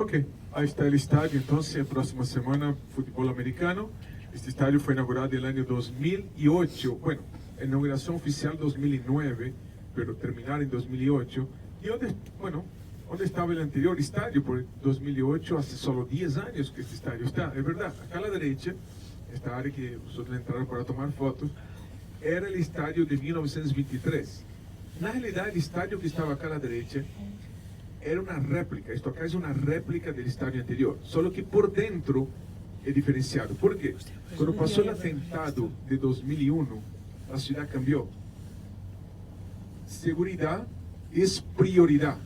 Ok, ahí está el estadio. Entonces, próxima semana, fútbol americano. Este estadio fue inaugurado en el año 2008. Bueno, inauguración oficial 2009, pero terminar en 2008. Y bueno, ¿dónde estaba el anterior estadio? Por 2008, hace solo 10 años que este estadio está. Es verdad, acá a la derecha, esta área que vosotros entraron para tomar fotos, era el estadio de 1923. Na realidade, o estádio que estava acá à direita era uma réplica. Isto acá é uma réplica do estádio anterior, só que por dentro é diferenciado. Por quê? Quando passou o atentado de 2001, a cidade cambiou. Seguridade é prioridade.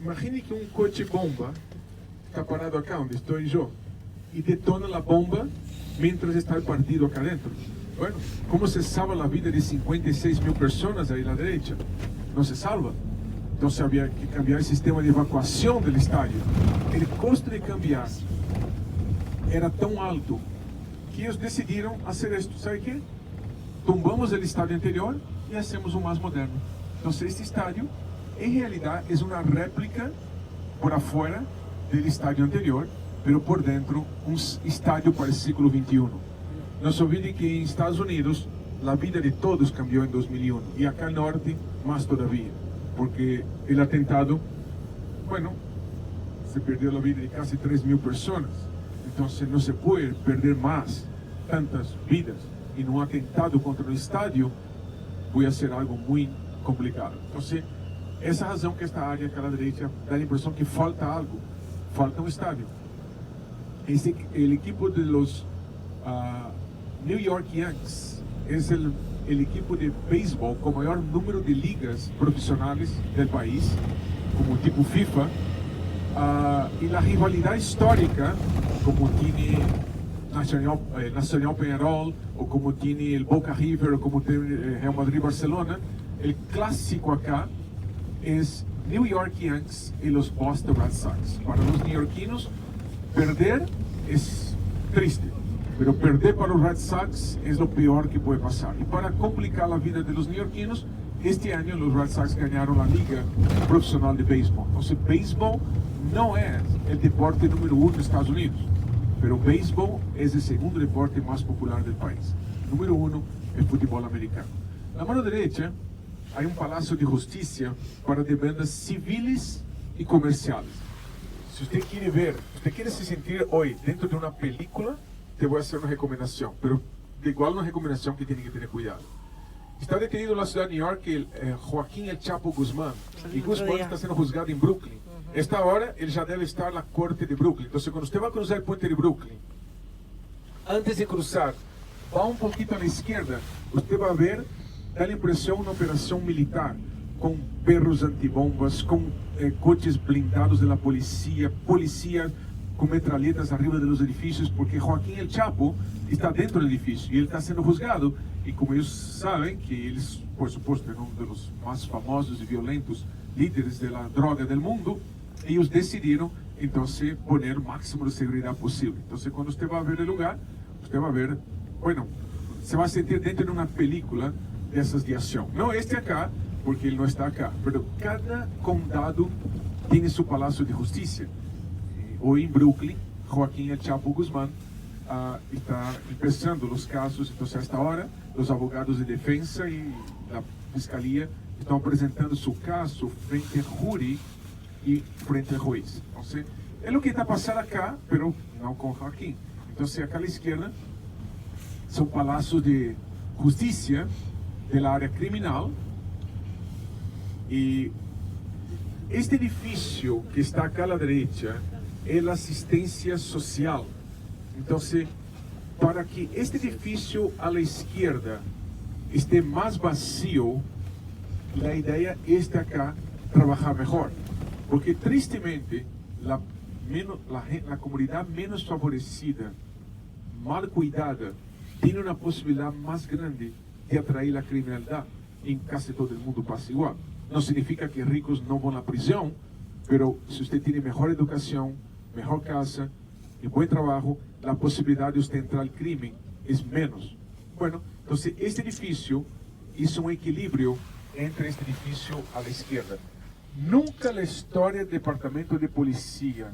Imagine que um coche bomba está parado acá, onde estou eu, e detona a bomba mientras está o partido acá dentro. Bueno, ¿cómo se salva la vida de 56.000 personas ahí a la derecha? No se salva. Entonces había que cambiar el sistema de evacuación del estadio. El costo de cambiar era tan alto que ellos decidieron hacer esto. ¿Sabe qué? Tumbamos el estadio anterior y hacemos un más moderno. Entonces este estadio, en realidad, es una réplica por afuera del estadio anterior, pero por dentro un estadio para el siglo XXI. No se olvide que en Estados Unidos la vida de todos cambió en 2001 y acá al norte más todavía, porque el atentado, bueno, se perdió la vida de casi 3.000 personas, entonces no se puede perder más tantas vidas en un atentado contra el estadio, puede ser algo muy complicado. Entonces, esa razón que esta área acá a la derecha da la impresión que falta algo, falta un estadio. El equipo de los New York Yankees es el equipo de béisbol con mayor número de ligas profesionales del país, como tipo FIFA, y la rivalidad histórica, como tiene Nacional Peñarol, o como tiene el Boca River, o como tiene Real Madrid Barcelona, el clásico acá es New York Yankees y los Boston Red Sox. Para los neoyorquinos, perder es triste. Pero perder para los Red Sox es lo peor que puede pasar. Y para complicar la vida de los neoyorquinos, este año los Red Sox ganaron la Liga Profesional de Béisbol. Entonces, béisbol no es el deporte número 1 de Estados Unidos, pero béisbol es el segundo deporte más popular del país. Número 1 es fútbol americano. A la mano derecha hay un palacio de justicia para demandas civiles y comerciales. Si usted quiere ver, usted quiere se sentir hoy dentro de una película, te voy a hacer una recomendación, pero de igual una recomendación que tiene que tener cuidado. Está detenido en la ciudad de New York Joaquín El Chapo Guzmán, y Guzmán está siendo juzgado en Brooklyn. Esta hora él ya debe estar en la corte de Brooklyn. Entonces cuando usted va a cruzar el puente de Brooklyn, antes de cruzar, va un poquito a la izquierda, usted va a ver, da la impresión, una operación militar, con perros antibombas, con coches blindados de la policía, policías con metralletas arriba de los edificios, porque Joaquín El Chapo está dentro del edificio y él está siendo juzgado. Y como ellos saben que él es, por supuesto, uno de los más famosos y violentos líderes de la droga del mundo, ellos decidieron entonces poner el máximo de seguridad posible. Entonces cuando usted va a ver el lugar, usted va a ver, bueno, se va a sentir dentro de una película de esas de acción. No este acá, porque él no está acá, pero cada condado tiene su palacio de justicia. Hoy en Brooklyn, Joaquín El Chapo Guzmán está empezando los casos. Entonces, a esta hora, los abogados de defensa y la fiscalía están presentando su caso frente al jury y frente al juez. Entonces, es lo que está pasando acá, pero no con Joaquín. Entonces, acá a la izquierda son palacios de justicia del área criminal. Y este edificio que está acá a la derecha es la asistencia social. Entonces, para que este edificio a la izquierda esté más vacío, la idea es de acá trabajar mejor. Porque tristemente, la comunidad menos favorecida, mal cuidada, tiene una posibilidad más grande de atraer la criminalidad. En casi todo el mundo pasa igual. No significa que ricos no van a la prisión, pero si usted tiene mejor educación, mejor casa y buen trabajo, la posibilidad de usted entrar al crimen es menos. Bueno, entonces este edificio hizo un equilibrio entre este edificio a la izquierda. Nunca en la historia del departamento de policía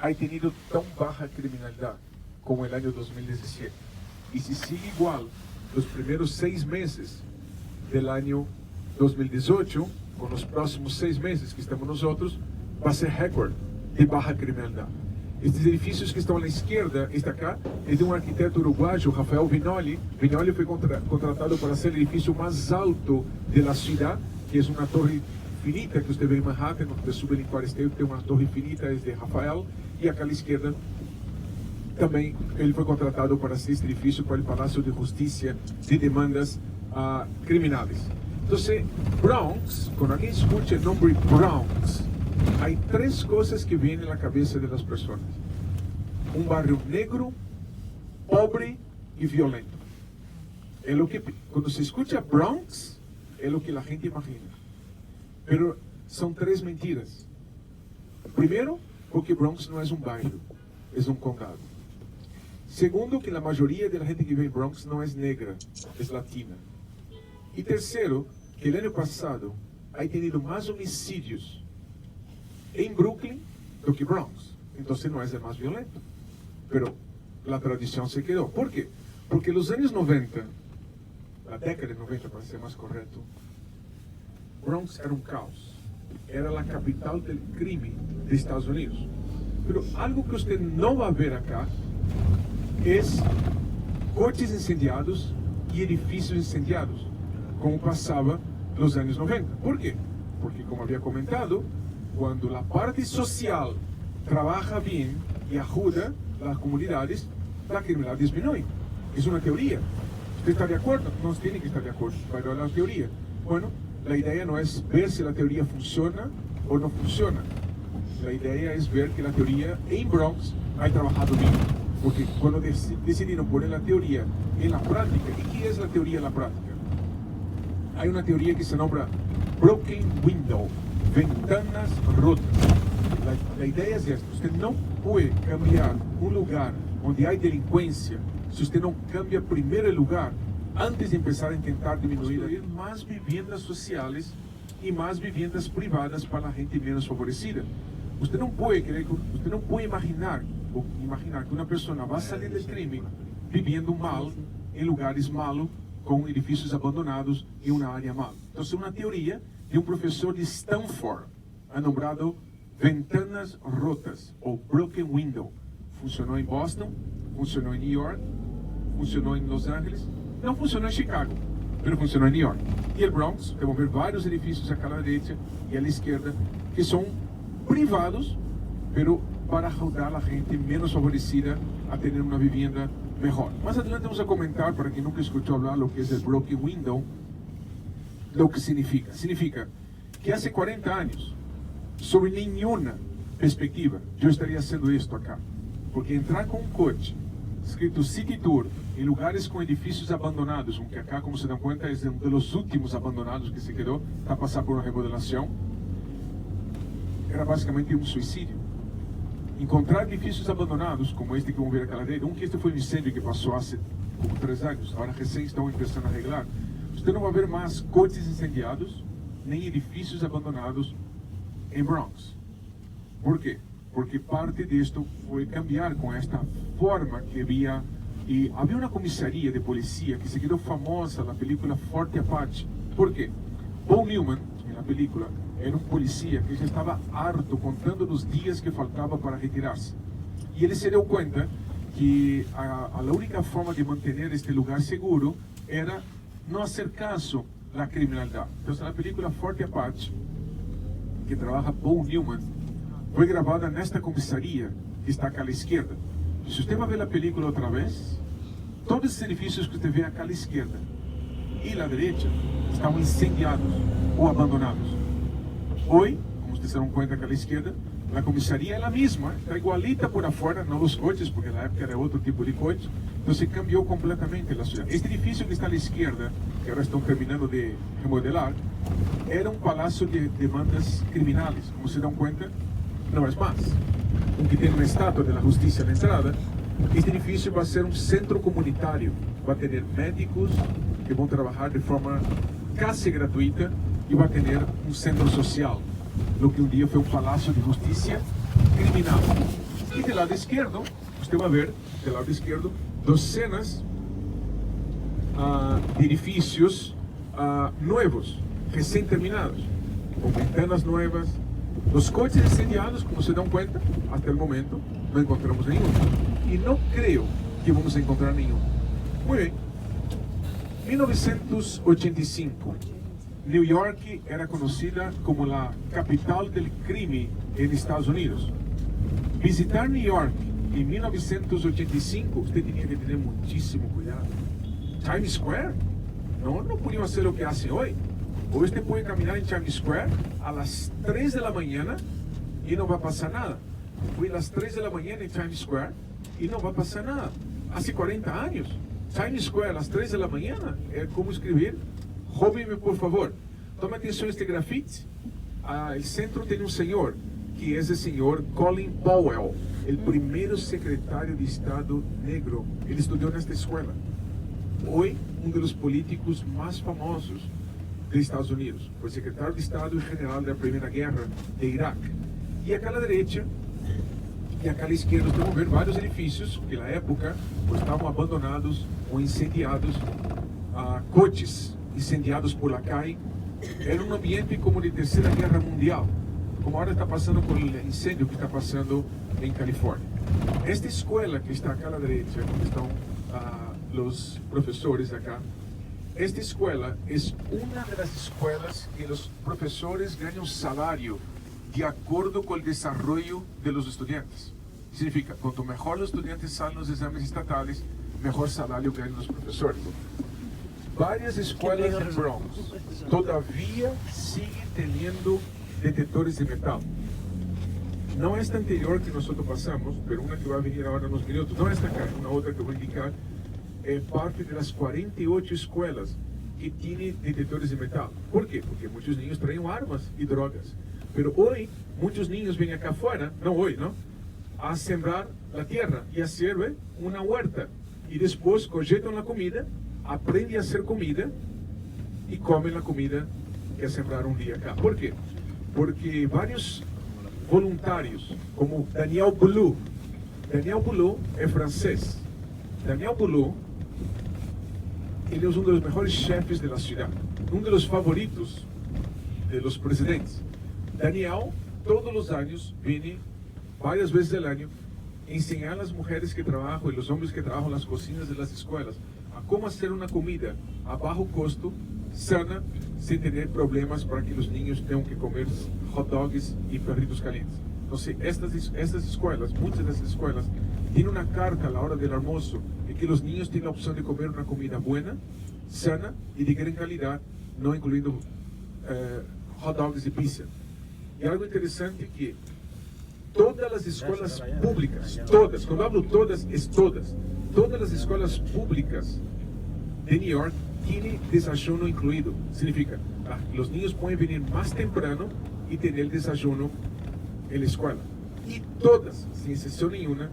ha tenido tan baja criminalidad como el año 2017. Y si sigue igual los primeros 6 meses del año 2018, con los próximos 6 meses que estamos nosotros, va a ser récord de baja criminalidad. Estes edifícios que estão à esquerda, este acá, é de um arquiteto uruguaio, Rafael Vignoli. Vignoli foi contratado para ser o edifício mais alto da cidade, que é uma torre finita que você vê em Manhattan, onde sube em Empire State, tem uma torre finita, é de Rafael. E aqui à esquerda, também, ele foi contratado para ser este edifício para o Palácio de Justiça de demandas criminais. Então, Bronx, quando alguém escuta o nome Bronx, há 3 coisas que vêm na cabeça das pessoas: um barrio negro, pobre e violento. É o que, quando se escuta Bronx, é o que a gente imagina. Mas são 3 mentiras. Primeiro, porque Bronx não é um bairro, é um condado. Segundo, que a maioria da gente que vive em Bronx não é negra, é latina. E terceiro, que no ano passado há tenido mais homicídios em Brooklyn do que Bronx. Então não é o mais violento. Mas a tradição se quedou. Por quê? Porque nos anos 90, a década de 90 para ser mais correto, Bronx era um caos. Era a capital do crime dos Estados Unidos. Mas algo que você não vai ver acá é coches incendiados e edifícios incendiados, como passava nos anos 90. Por quê? Porque, como havia comentado, quando a parte social trabalha bem e ajuda as comunidades, a criminalidade diminui. É uma teoria. Você está de acordo? Não tem que estar de acordo, mas é uma teoria. Bueno, a ideia não é ver se a teoria funciona ou não funciona. A ideia é ver que a teoria em Bronx ha trabalhado bem. Porque quando decidiram pôr a teoria na prática, e que é a teoria na prática? Há uma teoria que se chama Broken Window, ventanas rotas. A ideia é esta: você não pode cambiar um lugar onde há delinquência se você não cambia primeiro lugar antes de começar a tentar diminuir mais vivendas sociais e mais vivendas privadas para a gente menos favorecida. Você não pode imaginar que uma pessoa vai sair do crime vivendo mal em lugares malos, com edifícios abandonados em uma área mal. Então, é uma teoria de um professor de Stanford, nombrado Ventanas Rotas, ou Broken Window. Funcionou em Boston, funcionou em New York, funcionou em Los Angeles, não funcionou em Chicago, mas funcionou em New York. E o Bronx, vamos ver vários edifícios à direita e à esquerda, que são privados, mas para ajudar a gente menos favorecida a ter uma vivenda melhor. Mais adelante vamos a comentar, para quem nunca escutou falar, o que é o Broken Window, o que significa. Significa que há 40 anos, sobre nenhuma perspectiva, eu estaria fazendo isto acá. Porque entrar com um coche escrito City Tour em lugares com edifícios abandonados, que acá, como se dão conta, é um dos últimos abandonados que se quedou, está a passar por uma remodelação, era basicamente um suicídio. Encontrar edifícios abandonados, como este que vamos ver aquela direita, que este foi um incêndio que passou há como 3 anos, agora recém estão começando a arreglar. Você não vai ver mais coches incendiados, nem edifícios abandonados em Bronx. Por quê? Porque parte disto foi cambiar com esta forma que havia. E havia uma comissaria de polícia que se quedou famosa na película Forte Apache. Por quê? Paul Newman, na película, era um polícia que já estava harto, contando os dias que faltava para retirar-se. E ele se deu conta que a única forma de manter este lugar seguro era não fazer caso à criminalidade. Então, na película Forte Apache, que trabalha Paul Newman, foi gravada nesta comissaria que está aqui à esquerda. Se você vai ver a película outra vez, todos os edifícios que você vê aqui à esquerda e à direita estão incendiados ou abandonados. Hoje, como vocês se dão conta aqui à esquerda, a comissaria é a mesma, está igualita por afora, não os coches, porque na época era outro tipo de coche, então se cambiou completamente a cidade. Este edifício que está à esquerda, que agora estão terminando de remodelar, era um palácio de demandas criminais, como se dão conta, não é mais. Que tem uma estátua da justiça na entrada. Este edifício vai ser um centro comunitário, vai ter médicos que vão trabalhar de forma quase gratuita e vai ter um centro social, o que um dia foi um palácio de justiça criminal. Y del lado izquierdo, usted va a ver, del lado izquierdo, docenas de edificios nuevos, recién terminados, con ventanas nuevas. Los coches incendiados, como se dan cuenta, hasta el momento no encontramos ninguno. Y no creo que vamos a encontrar ninguno. Muy bien. 1985. New York era conocida como la capital del crimen en Estados Unidos. Visitar New York en 1985, usted tenía que tener muchísimo cuidado. Times Square, no podía hacer lo que hace hoy. Hoy usted puede caminar en Times Square a las 3 de la mañana y no va a pasar nada. Fui a las 3 de la mañana en Times Square y no va a pasar nada. Hace 40 años, Times Square a las 3 de la mañana, es como escribir, jóveme por favor. Tome atención a este grafite. El centro tiene un señor, que es el señor Colin Powell, el primer secretario de Estado negro. Él estudió en esta escuela. Hoy, uno de los políticos más famosos de Estados Unidos, fue secretario de Estado y general de la Primera Guerra de Irak. Y acá a la derecha y acá a la izquierda podemos ver varios edificios que en la época estaban abandonados o incendiados, coches incendiados por la calle. Era un ambiente como de Tercera Guerra Mundial, como ahora está pasando con el incendio que está pasando en California. Esta escuela que está acá a la derecha, donde están los profesores acá, esta escuela es una de las escuelas que los profesores ganan salario de acuerdo con el desarrollo de los estudiantes. Significa, cuanto mejor los estudiantes salen los exámenes estatales, mejor salario ganan los profesores. Varias escuelas del Bronx todavía siguen teniendo detectores de metal. No esta anterior que nosotros pasamos, pero una que va a venir ahora en unos minutos, no esta acá, una otra que voy a indicar, es parte de las 48 escuelas que tienen detectores de metal. ¿Por qué? Porque muchos niños traen armas y drogas. Pero hoy, muchos niños vienen acá afuera, no hoy, ¿no? A sembrar la tierra y hacer una huerta. Y después cosetan la comida, aprenden a hacer comida y comen la comida que sembraron un día acá. ¿Por qué? Porque varios voluntarios, como Daniel Boulou es francés. Daniel Boulou, él es uno de los mejores chefes de la ciudad, uno de los favoritos de los presidentes. Daniel, todos los años, viene varias veces al año a enseñar a las mujeres que trabajan y los hombres que trabajan en las cocinas de las escuelas a cómo hacer una comida a bajo costo, sana, sin tener problemas para que los niños tengan que comer hot dogs y perritos calientes. Entonces, estas escuelas, muchas de estas escuelas, tienen una carta a la hora del almuerzo en que los niños tienen la opción de comer una comida buena, sana y de gran calidad, no incluyendo hot dogs y pizza. Y algo interesante que todas las escuelas públicas, todas, cuando hablo todas, es todas las escuelas públicas de New York tienen desayuno incluido. Significa, los niños pueden venir más temprano y tener el desayuno en la escuela. Y todas, sin excepción ninguna,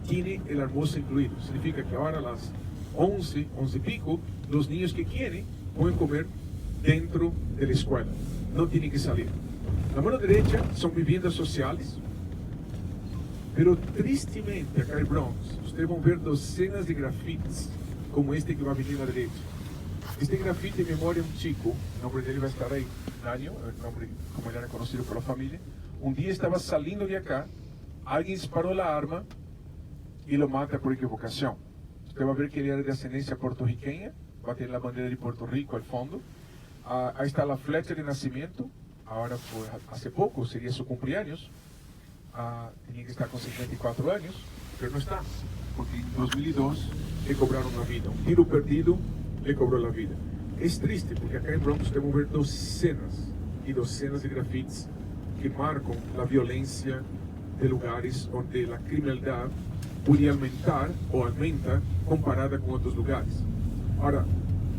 tienen el almuerzo incluido. Significa que ahora a las 11 y pico, los niños que quieren pueden comer dentro de la escuela. No tienen que salir. La mano derecha son viviendas sociales. Pero tristemente acá en Bronx, ustedes van a ver docenas de grafites como este que va a venir a la derecha. Este grafite en memoria de un chico, el nombre de él va a estar ahí, Naño, el nombre como él era conocido por la familia. Un día estaba saliendo de acá, alguien disparó la arma y lo mata por equivocación. Usted va a ver que él era de ascendencia puertorriqueña, va a tener la bandera de Puerto Rico al fondo. Ahí está la flecha de nacimiento, ahora fue hace poco, sería su cumpleaños. Tenía que estar con 54 años, pero no está, porque en 2002 le cobraron la vida. Un tiro perdido le cobró la vida. Es triste, porque acá en Bronx podemos ver docenas y docenas de grafitis que marcan la violencia de lugares donde la criminalidad puede aumentar o aumenta comparada con otros lugares. Ahora,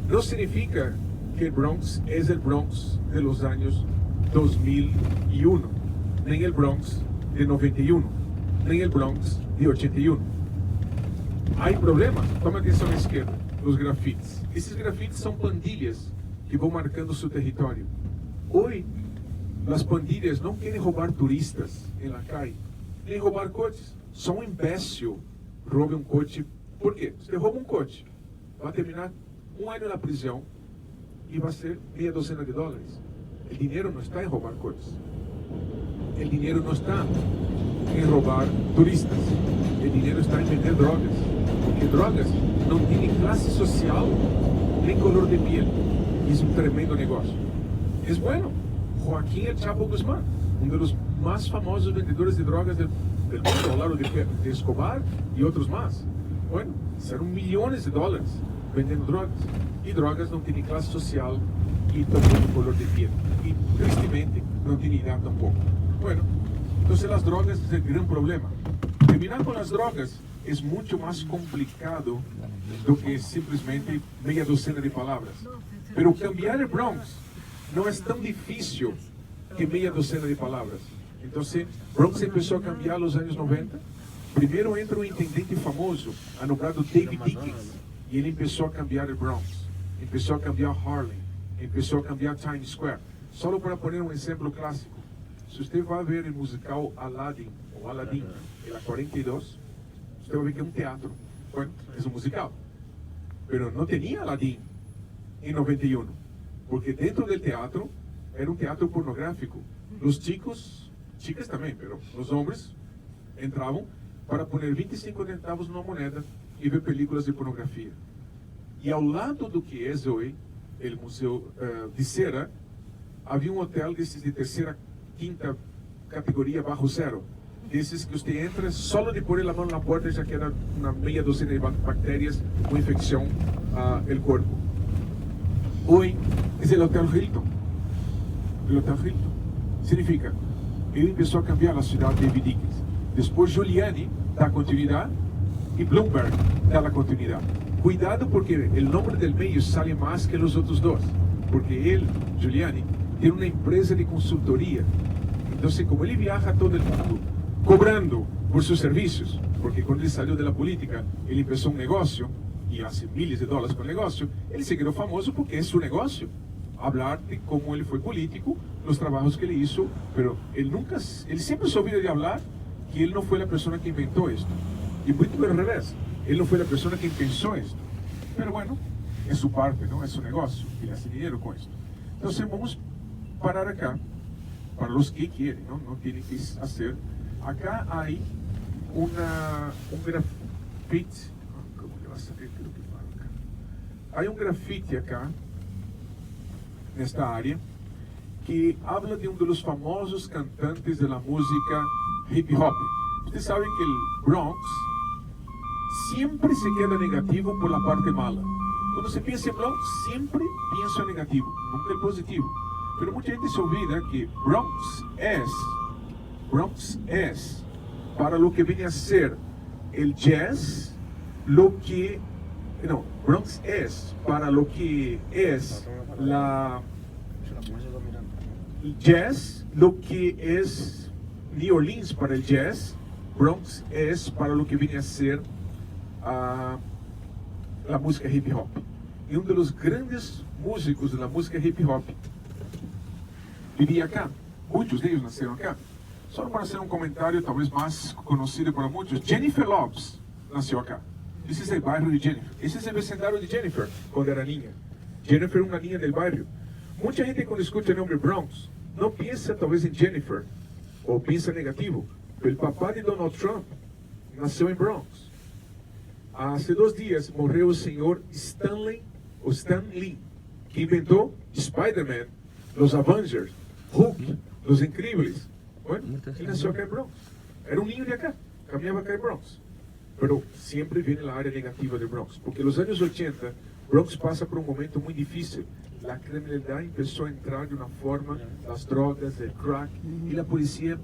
no significa que el Bronx es el Bronx de los años 2001, ni el Bronx de 91, ni el Bronx de 81. Hay problemas. Toma atención a la izquierda, los grafitis. Esses grafitis son pandillas que van marcando su territorio. Hoy, las pandillas no quieren robar turistas en la calle, ni robar coches. Só um imbécil rouba um coche. Por quê? Você rouba um coche, vai terminar 1 ano na prisão e vai ser meia dúzia de dólares. O dinheiro não está em roubar coches. O dinheiro não está em roubar turistas. O dinheiro está em vender drogas. Porque drogas não têm classe social nem color de piel. Isso é um tremendo negócio. É bueno. Joaquim El Chapo Guzmán, um dos mais famosos vendedores de drogas del mundo, ao lado de Escobar e outros mais. Bueno, serão milhões de dólares vendendo drogas. E drogas não têm classe social e também color de piel. E, tristemente, não têm idade tampoco. Bueno, então as drogas é o grande problema. Terminar com as drogas é muito mais complicado do que simplesmente meia dúzia de palavras. Pero cambiar o Bronx não é tão difícil que meia dúzia de palavras. Então, Bronx começou a cambiar nos anos 90. Primeiro entra um intendente famoso, nombrado David Dickens, e ele começou a cambiar o Bronx, começou a cambiar Harlem, começou a cambiar Times Square. Só para pôr um exemplo clássico, se você vai ver o musical Aladdin, ou Aladdin, em 42, você vai ver que é um teatro. Bueno, é um musical. Mas não tinha Aladdin em 91, porque dentro do teatro era um teatro pornográfico. Os chicos, chicas também, mas os homens entravam para pôr 25 centavos numa moeda e ver películas de pornografia. E ao lado do que é hoje, o Museu de Cera, havia um hotel desses de terceira, quinta categoria, bajo zero. Desses que você entra, só de pôr a mão na porta já queda uma meia dúzia de bactérias com infecção no corpo. Hoje é o Hotel Hilton. O Hotel Hilton. Significa, ele começou a cambiar a cidade de David Dickens. Depois Giuliani dá continuidade e Bloomberg dá a continuidade. Cuidado porque o nome do meio sale mais que os outros dois. Porque ele, Giuliani, tem uma empresa de consultoria. Então, como ele viaja todo o mundo cobrando por seus serviços, porque quando ele saiu da política, ele começou um negócio e hace milhares de dólares com o negócio, ele se quedou famoso porque é seu negócio. Hablar de como ele foi político, os trabalhos que ele hizo, pero ele sempre soube de falar que ele não foi a pessoa que inventou isto. E muito pelo revés, ele não foi a pessoa que pensou isto. Pero bueno, é sua parte, não é seu negócio, ele hace dinheiro com isto. Então, vamos parar acá, para os que querem, não tem que fazer. Acá há um grafite, como que vai saber aquilo que fala acá? Há um grafite acá, nesta área, que habla de um dos famosos cantantes da música hip hop. Vocês sabem que o Bronx sempre se queda negativo por la parte mala. Quando se pensa em Bronx, sempre pensa negativo, nunca é positivo. Pero muita gente se olvida que Bronx es para lo que viene a ser el jazz, Bronx es para lo que es el jazz, lo que es New Orleans para el jazz, Bronx es para lo que viene a ser la música hip hop. E um dos grandes músicos da música hip hop vivia acá. Muitos deles nasceram acá. Só para ser um comentário talvez mais conhecido para muitos, Jennifer Lopez nasceu acá. Esse é o bairro de Jennifer. Esse é o vecindário de Jennifer, quando era niña. Jennifer é uma niña do bairro. Muita gente quando escuta o nome Bronx, não pensa talvez em Jennifer, ou pensa negativo. O papá de Donald Trump nasceu em Bronx. Há 2 dias morreu o senhor Stan Lee, que inventou Spider-Man, los Avengers, Hulk, Los Incríveis. Bueno, ele nasceu acá em Bronx. Era um ninho de acá, caminhava acá em Bronx. Pero sempre vem na área negativa de Bronx, porque nos anos 80, Bronx passa por um momento muito difícil. A criminalidade começou a entrar de uma forma, as drogas, o crack, e a polícia,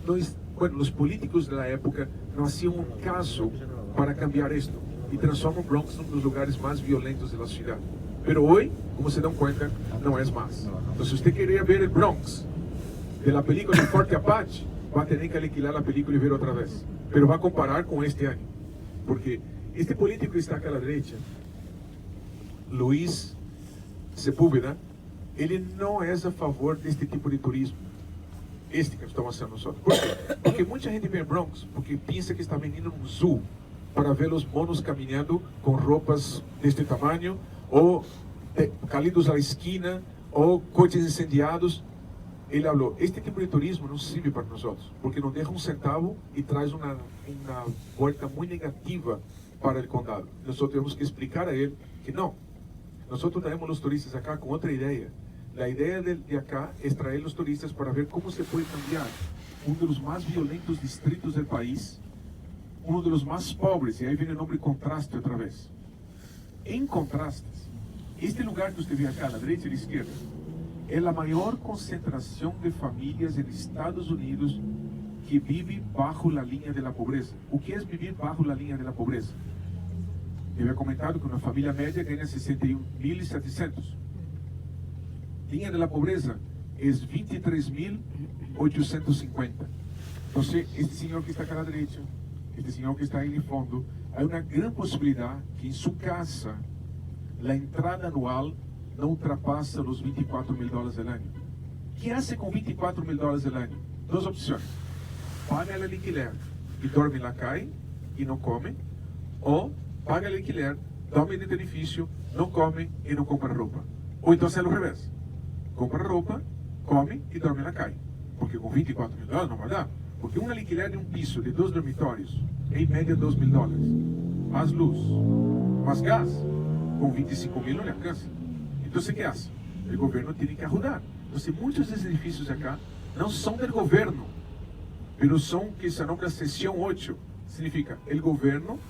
os políticos da época não faziam um caso para cambiar isto e transformam Bronx num dos lugares mais violentos da cidade. Pero hoje, como se dão conta, não é mais. Então, se você queria ver o Bronx de la película de Forte Apache, vai ter que alquilar a película e ver outra vez. Pero vai comparar com este ano, porque este político que está aqui à direita, Luiz Sepúlveda, ele não é a favor deste tipo de turismo. Este que estamos haciendo nosotros. ¿Por qué? Porque mucha gente ve Bronx porque piensa que está veniendo un zoo para ver los monos caminando con ropas de este tamaño, o caídos a la esquina, o coches incendiados. Ele falou, este tipo de turismo não serve para nós, porque não deixa um centavo e traz uma volta muito negativa para o condado. Nós temos que explicar a ele que não. Nós traemos os turistas acá com outra ideia. A ideia de acá é trazer os turistas para ver como se pode cambiar um dos mais violentos distritos do país, um dos mais pobres, e aí vem o nome contraste outra vez. Em contrastes, este lugar que você vê acá, na direita e na esquerda, é a maior concentração de famílias nos Estados Unidos que vive bajo a linha da pobreza. O que é viver bajo a linha da pobreza? Eu havia comentado que uma família média ganha 61.700. Linha da pobreza é 23.850. Então, este senhor que está aqui à direita, este senhor que está aí no fundo, há uma grande possibilidade que em sua casa a entrada anual não ultrapassa os $24.000 ao ano. O que hace com $24.000 ao ano? Duas opções. Paga o alquiler e dorme na calle e não come, ou paga o alquiler, dorme no edifício, não come e não compra roupa. Ou então é ao revés. Compra roupa, come e dorme na calle. Porque com $24.000 não vai dar. Porque um alquiler de um piso de 2 dormitórios é em média $2.000. Mais luz, mais gás, com 25.000 não lhe alcança. Então, o que faz? O governo tem que ajudar. Então, muitos desses edifícios acá não são do governo, mas são que se chama seção 8. Significa, o governo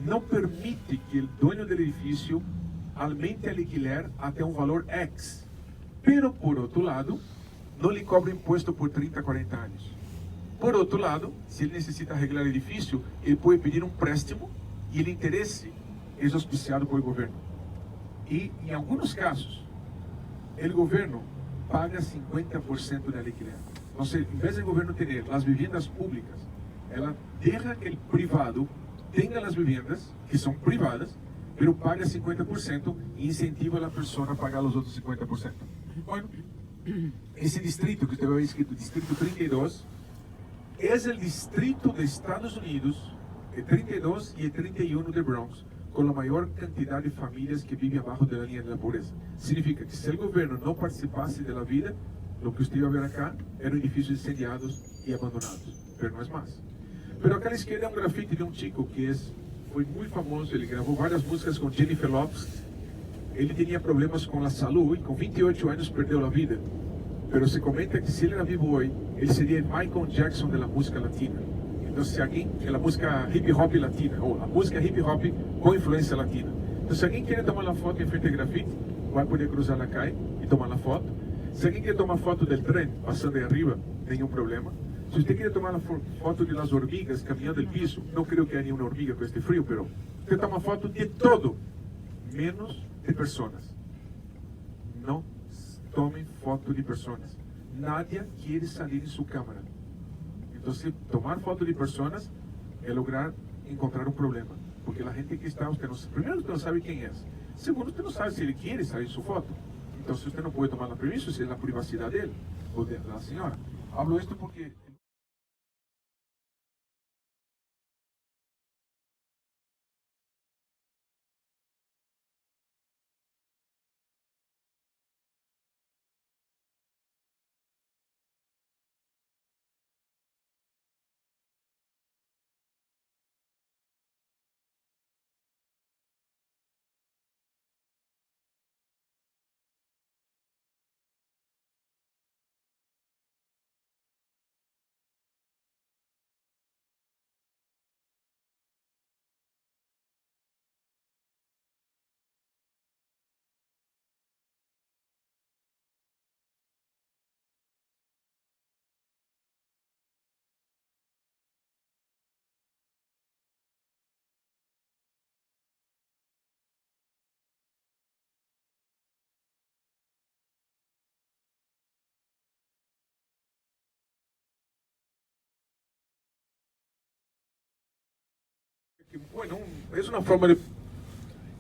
não permite que o dono do edifício aumente o alquiler até um valor X. Pero, por outro lado, não lhe cobra imposto por 30, 40 anos. Por outro lado, se ele necessita arreglar o edifício, ele pode pedir um préstimo e o interesse é auspiciado pelo governo. E, em alguns casos, o governo paga 50% do alquiler. Então, em vez do governo ter as viviendas públicas, ela deixa que o privado tenha as viviendas, que são privadas, mas paga 50% e incentiva a pessoa a pagar os outros 50%. Bueno, esse distrito que você vai ver escrito, Distrito 32, é o distrito de Estados Unidos, é 32 e é 31 de Bronx, com a maior quantidade de famílias que vivem abaixo da linha da pobreza. Significa que se o governo não participasse da vida, o que você vai ver acá eram edifícios incendiados e abandonados, mas não é mais. Pero acá à esquerda é um grafite de um chico que foi muito famoso, ele gravou várias músicas com Jennifer Lopez. Ele tinha problemas com a saúde e com 28 anos perdeu a vida. Pero se comenta que se ele era vivo hoje, ele seria Michael Jackson da música latina. Então, se alguém, a música hip hop latina, ou a música hip hop com influência latina. Então, se alguém quer tomar uma foto em frente ao grafite, vai poder cruzar na calle e tomar a foto. Se alguém quer tomar foto do trem passando de arriba, nenhum problema. Se você quer tomar a foto de las hormigas caminhando no piso, não creio que há nenhuma hormiga com este frio, pero você toma foto de todo, menos de pessoas. Não tomem foto de pessoas. Nadie quer sair em sua câmera. Então, tomar foto de pessoas é lograr encontrar um problema. Porque a gente que está, primeiro, você não sabe quem é. Segundo, você não sabe se ele quer sair em sua foto. Então, se você não pode tomar permisso, se é na privacidade dele, ou da senhora. Hablo isto porque... Bueno, es una forma de...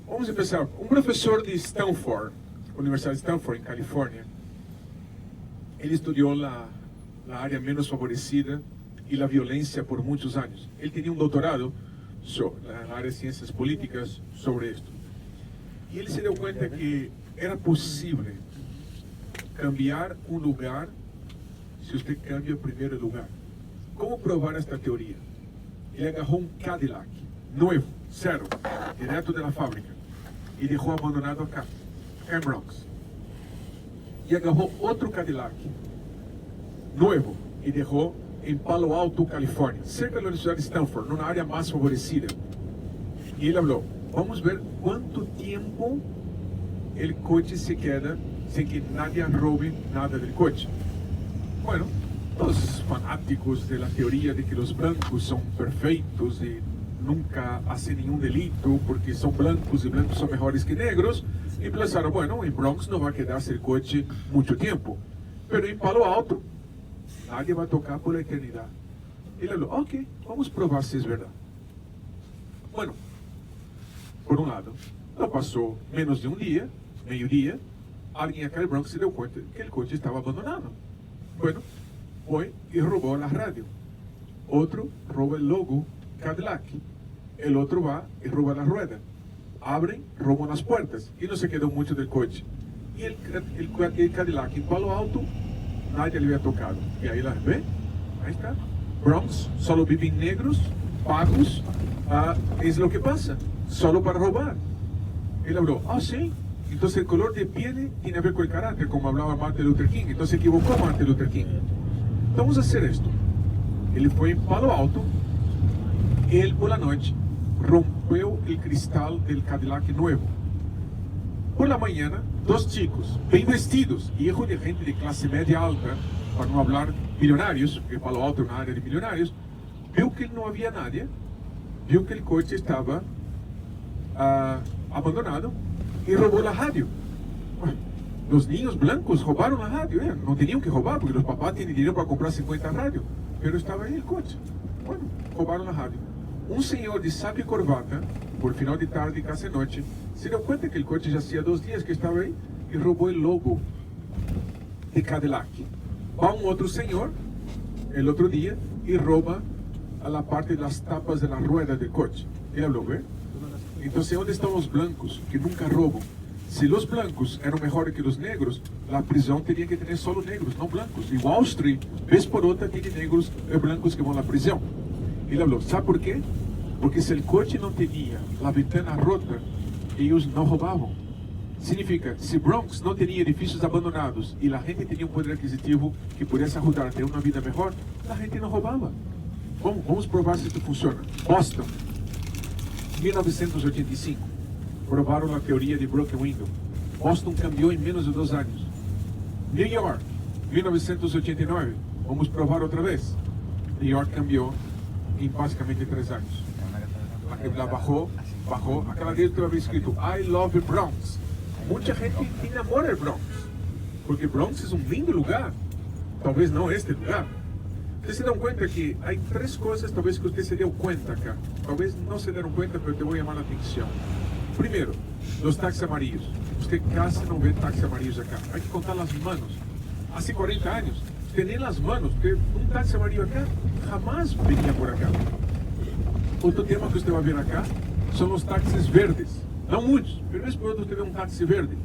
Vamos a empezar. Un profesor de Stanford, Universidad de Stanford, en California, él estudió la área menos favorecida y la violencia por muchos años. Él tenía un doctorado en la área de ciencias políticas sobre esto. Y él se dio cuenta que era posible cambiar un lugar si usted cambia primero el lugar. ¿Cómo probar esta teoría? Él agarró un Cadillac nuevo, cero, direto de la fábrica, y dejó abandonado acá en Bronx. Y agarró otro Cadillac nuevo y dejó en Palo Alto, California, cerca de la Universidad de Stanford, en una área más favorecida. Y él habló, vamos a ver cuánto tiempo el coche se queda sin que nadie robe nada del coche. Bueno, los fanáticos de la teoría de que los blancos son perfectos y nunca hacen ningún delito porque son blancos y blancos son mejores que negros, y pensaron, bueno, en Bronx no va a quedarse el coche mucho tiempo, pero en Palo Alto nadie va a tocar por la eternidad. Y le habló, ok, vamos a probar si es verdad. Bueno, por un lado, no pasó menos de un día, mediodía, alguien acá en Bronx se dio cuenta que el coche estaba abandonado. Bueno, fue y robó la radio. Otro roba el logo Cadillac. El otro va y roba la rueda. Abren, roban las puertas y no se quedó mucho del coche. Y el Cadillac en Palo Alto, nadie le había tocado. Y ahí la ve, ahí está. Bronx, solo viven negros, pagos, es lo que pasa, solo para robar. Él habló, sí. Entonces el color de piel tiene a ver con el carácter, como hablaba Martin Luther King. Entonces se equivocó Martin Luther King. Vamos a hacer esto. Él fue en Palo Alto. Él por la noche rompió el cristal del Cadillac nuevo. Por la mañana, dos chicos, bien vestidos, hijos de gente de clase media alta, para no hablar millonarios, porque Palo Alto es una área de millonarios, vio que no había nadie, vio que el coche estaba abandonado y robó la radio. Bueno, los niños blancos robaron la radio, no tenían que robar porque los papás tienen dinero para comprar 50 radios, pero estaba ahí el coche. Bueno, robaron la radio. Un señor de saco y corbata, por final de tarde, casi noche, se dio cuenta que el coche ya hacía 2 días que estaba ahí y robó el logo de Cadillac. Va un otro señor el otro día y roba a la parte de las tapas de la rueda del coche. Él habló, ¿ve? Entonces, ¿dónde están los blancos que nunca roban? Si los blancos eran mejores que los negros, la prisión tenía que tener solo negros, no blancos. Y Wall Street, vez por otra, tiene negros y blancos que van a la prisión. Él habló, ¿sabe por qué? Porque si el coche no tenía la ventana rota, ellos no robaban. Significa, si Bronx no tenía edificios abandonados y la gente tenía un poder adquisitivo que pudiese ayudar a tener una vida mejor, la gente no robaba. Vamos probar si esto funciona. Boston, 1985, probaron la teoría de broken window. Boston cambió en menos de 2 años. New York, 1989, vamos probar otra vez. New York cambió en básicamente 3 años. La bajó, aquella vez había escrito I love the Bronx. Mucha gente enamora el Bronx, porque Bronx es un lindo lugar, tal vez no este lugar. Ustedes se dan cuenta que hay 3 cosas tal vez que usted se dio cuenta acá, tal vez no se dieron cuenta, pero te voy a llamar la atención. Primero, los taxis amarillos. Usted casi no ve taxis amarillos acá, hay que contar las manos. Hace 40 años, tener las manos, que un taxi amarillo acá jamás venía por acá. Otro tema que usted va a ver acá son los taxis verdes. No muchos, pero es por otro usted ve un taxi verde.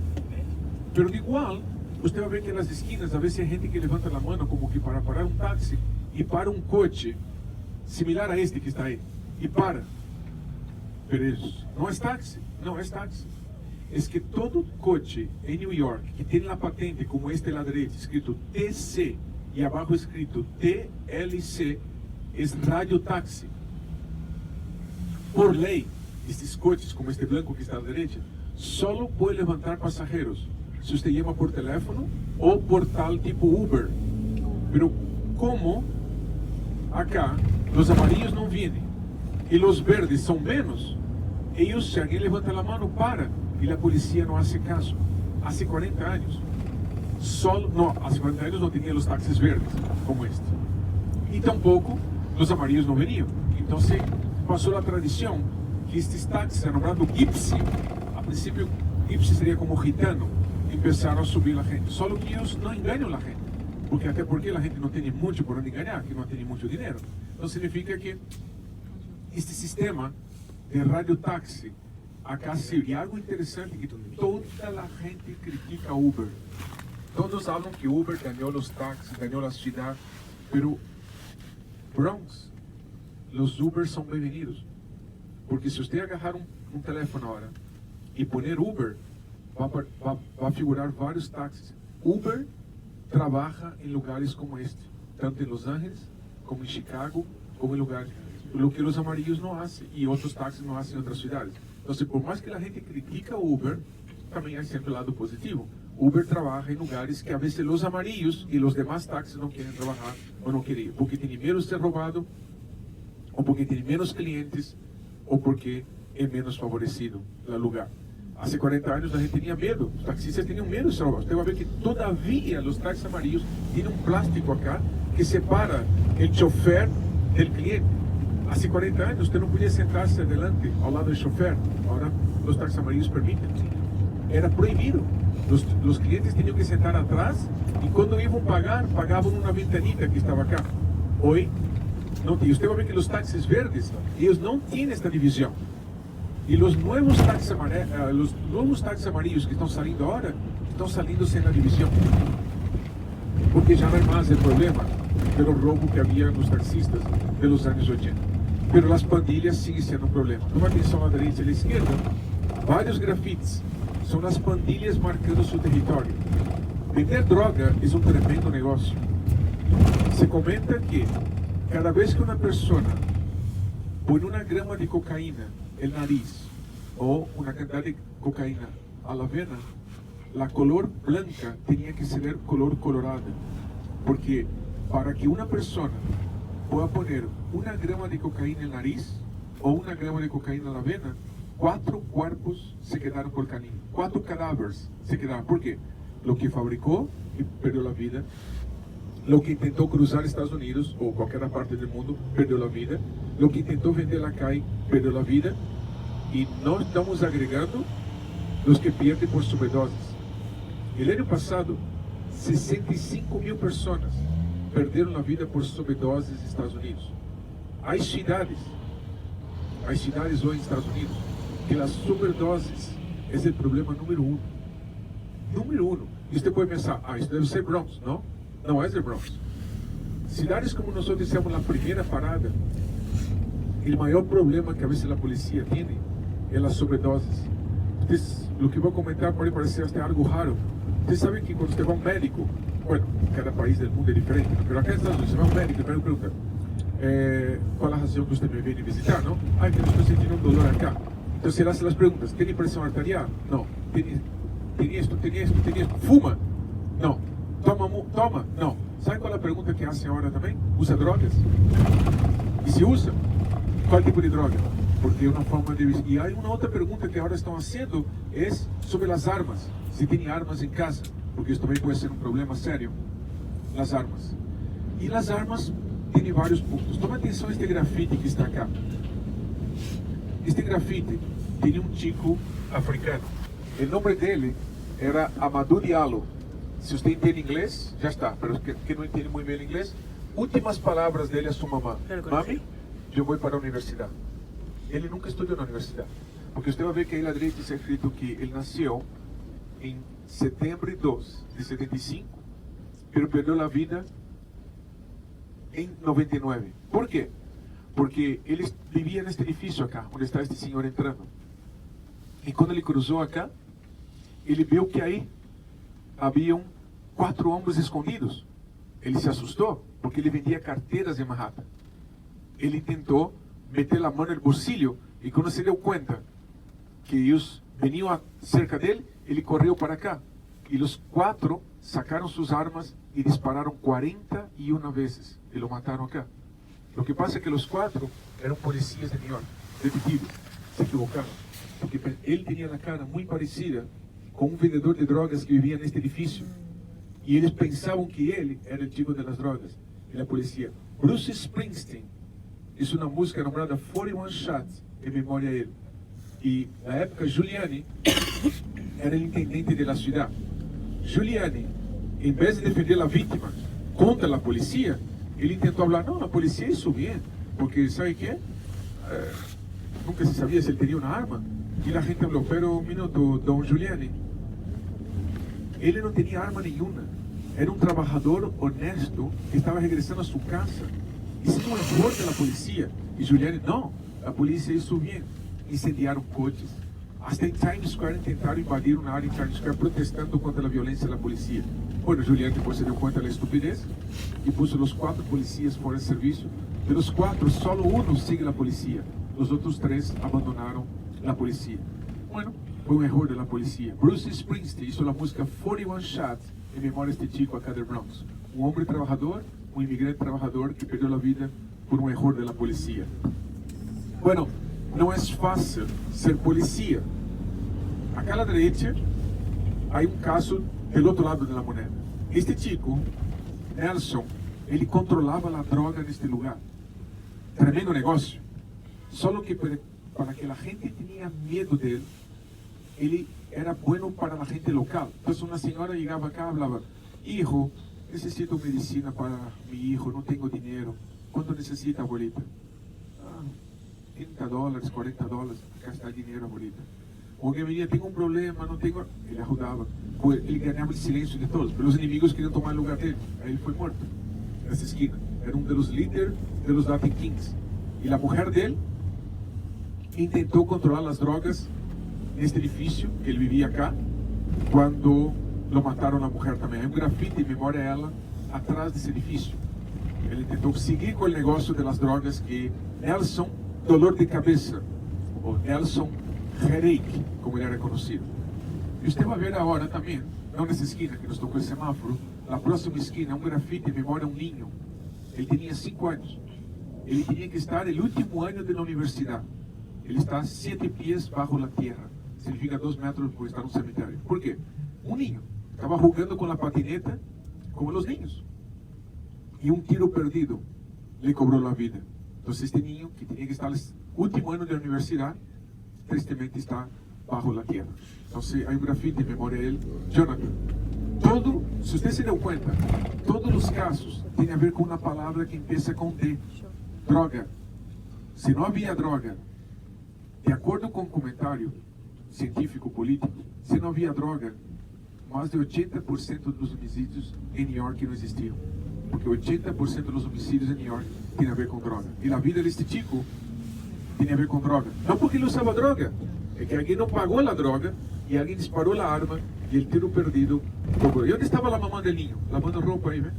Pero igual, usted va a ver que en las esquinas a veces hay gente que levanta la mano como que para parar un taxi y para un coche similar a este que está ahí. Y para. Pero no es taxi, no es taxi. Es que todo coche en New York que tiene la patente como este a la derecha, escrito TC y abajo escrito TLC, es radiotaxi. Por ley, estos coches como este blanco que está a la derecha, solo puede levantar pasajeros si usted llama por teléfono o por tal tipo Uber. Pero como acá los amarillos no vienen y los verdes son menos, ellos, si alguien levanta la mano, para y la policía no hace caso. Hace 40 años, hace 40 años no tenía los taxis verdes como este. Y tampoco los amarillos no venían. Entonces pasó la tradición que estos taxis, nombrado Gypsy, a principio Gypsy sería como gitano, empezaron a subir la gente. Solo que ellos no engañan a la gente. Porque até porque a gente não tem muito por onde ganhar, que não tem muito dinheiro. Então significa que este sistema de radiotáxi acá e algo interessante que toda a gente critica Uber. Todos falam que Uber ganhou os táxis, ganhou a cidade, pero Bronx, os Uber são bem-vindos. Porque se você agarrar um telefone agora e poner Uber, vai figurar vários táxis. Uber trabalha em lugares como este, tanto em Los Angeles, como em Chicago, como em lugares. O que os amarillos não fazem e outros táxis não fazem em outras cidades. Então, por mais que a gente critica Uber, também há sempre o lado positivo. Uber trabalha em lugares que a vezes os amarillos e os demais táxis não querem trabalhar ou não querem, porque tem medo de ser roubado, ou porque tem menos clientes, ou porque é menos favorecido no lugar. Há 40 anos a gente tinha medo, os taxistas tinham medo de ser roubados. Você vai ver que todavia os táxis amarillos têm um plástico acá que separa o chofer do cliente. Há 40 anos você não podia sentar-se adelante ao lado do chofer. Agora os táxis amarillos permitem. Era proibido. Os clientes tinham que sentar atrás e quando iam pagar, pagavam numa ventanita que estava cá. Hoje não tinha. Você vai ver que os táxis verdes, eles não têm esta divisão. E os novos táxis amarillos que estão saindo agora, estão saindo sem a divisão. Porque já não é mais o problema pelo roubo que havia nos taxistas pelos anos 80. Pero as pandilhas seguem sendo um problema. Toma atenção à direita e à esquerda. Vários grafites são as pandilhas marcando seu território. Vender droga é um tremendo negócio. Se comenta que cada vez que uma pessoa põe uma grama de cocaína no nariz ou uma quantidade de cocaína à la vena, a color branca tinha que ser color colorada. Porque para que uma pessoa pueda poner una grama de cocaína en el nariz o una grama de cocaína en la vena, 4 cuerpos se quedaron por el camino. 4 cadáveres se quedaron. ¿Por qué? Lo que fabricó y perdió la vida. Lo que intentó cruzar Estados Unidos o cualquier parte del mundo, perdió la vida. Lo que intentó vender la calle, perdió la vida. Y no estamos agregando los que pierden por sobredosis. El año pasado, 65.000 personas perderam a vida por sobredoses nos Estados Unidos. Há cidades hoje nos Estados Unidos que as sobredoses é o problema número 1. Número 1. E você pode pensar, isso deve ser Bronx. Não, não é o Bronx. Cidades como nós dissemos na primeira parada, o maior problema que a vezes a polícia tem é as sobredoses. O que vou comentar pode parecer até algo raro. Vocês sabem que quando você vai a um médico, bueno, cada país do mundo é diferente, mas aqui nos Estados Unidos, você vai a um médico e pergunta qual a razão que você me vem visitar, não? Que eu estou sentindo um dolor acá. Então se hace as perguntas, tem pressão arterial? Não. Tem isto? Fuma? Não. Toma? Não. Sabe qual é a pergunta que fazem agora também? Usa drogas? E se usa, qual tipo de droga? Porque é uma forma de... E há uma outra pergunta que agora estão fazendo, é sobre as armas. Se tem armas em casa, porque isso também pode ser um problema sério. As armas. E as armas têm vários pontos. Toma atenção a este grafite que está cá. Este grafite tinha um chico africano. O nome dele era Amadou Diallo. Se você entende inglês, já está. Mas que não entende muito bem inglês, últimas palavras dele a sua mamã. Mami, eu vou para a universidade. Ele nunca estudou na universidade. Porque você vai ver que aí à direita está escrito que ele nasceu em setembro 2 de 75, mas perdeu a vida em 99. Por quê? Porque ele vivia neste edifício acá, onde está este senhor entrando. E quando ele cruzou acá, ele viu que aí haviam 4 homens escondidos. Ele se assustou, porque ele vendia carteiras em Manhattan. Ele tentou meter a mão no bolsillo e quando se deu conta que eles veniam cerca dele, ele correu para cá. E os 4 sacaram suas armas e dispararam 41 vezes. E o mataram acá. O que passa é que os 4 eram policiais de New York, detetives. Se equivocaram. Porque ele tinha a cara muito parecida com um vendedor de drogas que vivia neste edifício. E eles pensavam que ele era o tipo das drogas. Ele é polícia. Bruce Springsteen. Isso na música nombrada 41 Shots, em memória a ele. E na época, Giuliani era o intendente da cidade. Giuliani, em vez de defender a vítima, contra la policía. Él intentó hablar, no, la policía hizo bien, porque ¿sabe qué? Nunca se sabía si él tenía una arma. Y la gente habló, pero un minuto, don Giuliani, él no tenía arma ninguna. Era un trabajador honesto que estaba regresando a su casa. Y sin un error de la policía. Y Giuliani, no, la policía hizo bien. Incendiaron coches. Hasta en Times Square intentaron invadir una área en Times Square protestando contra la violencia de la policía. Bueno, Giuliani después se dio cuenta de la estupidez y puso los 4 policías fuera de servicio. De los 4, solo uno sigue la policía. Los otros 3 abandonaron la policía. Bueno, fue un error de la policía. Bruce Springsteen hizo la música 41 Shots en memoria de este chico acá del Bronx. Un hombre trabajador, un inmigrante trabajador que perdió la vida por un error de la policía. Bueno, no es fácil ser policía. Acá a la derecha hay un caso del otro lado de la moneda. Este chico, Nelson, ele controlaba la droga en este lugar. Tremendo negocio. Solo que para que la gente tenía miedo de él, él era bueno para la gente local. Entonces una señora llegaba acá y hablaba, hijo, necesito medicina para mi hijo, no tengo dinero. ¿Cuánto necesita, abuelita? $30, $40, acá está el dinero, abuelita. O que venía, tengo un problema, no tengo... Ele ajudava. Ele ganhava el silencio de todos, pero los enemigos querían tomar el lugar de él. Ahí él fue muerto, en esa esquina. Era uno de los líderes de los Latin Kings. Y la mujer de él intentó controlar las drogas en este edificio, que él vivía acá, cuando lo mataron a la mujer también. Hay un grafite en memoria a ella atrás de ese edificio. Él intentó seguir con el negocio de las drogas que Nelson Dolor de Cabeza, o Nelson Headache, como ele era conocido. E você vai ver agora também, não nessa esquina que nos tocou o semáforo, na próxima esquina, um grafite em memória a um ninho. Ele tinha 5 anos. Ele tinha que estar no último ano da universidade. Ele está 7 pies bajo a terra. Significa 2 metros por estar no cemitério. Por quê? Um ninho. Estava jogando com a patineta, como os ninhos. E um tiro perdido lhe cobrou a vida. Então, este niño que tinha que estar no último ano da universidade, tristemente está bajo la tierra. Entonces hay un grafite en memoria de él. Jonathan, todo, si usted se dio cuenta, todos los casos tienen a ver con una palabra que empieza con D. Droga. Si no había droga, de acuerdo con un comentario científico político, si no había droga, más de 80% de los homicidios en New York no existían. Porque 80% de los homicidios en New York tienen a ver con droga. Y la vida de este chico tiene a ver con droga. No porque él usaba droga, es que alguien no pagó la droga y alguien disparó la arma y el tiro perdido. ¿Y dónde estaba la mamá del niño? Lavando ropa ahí, ¿ve?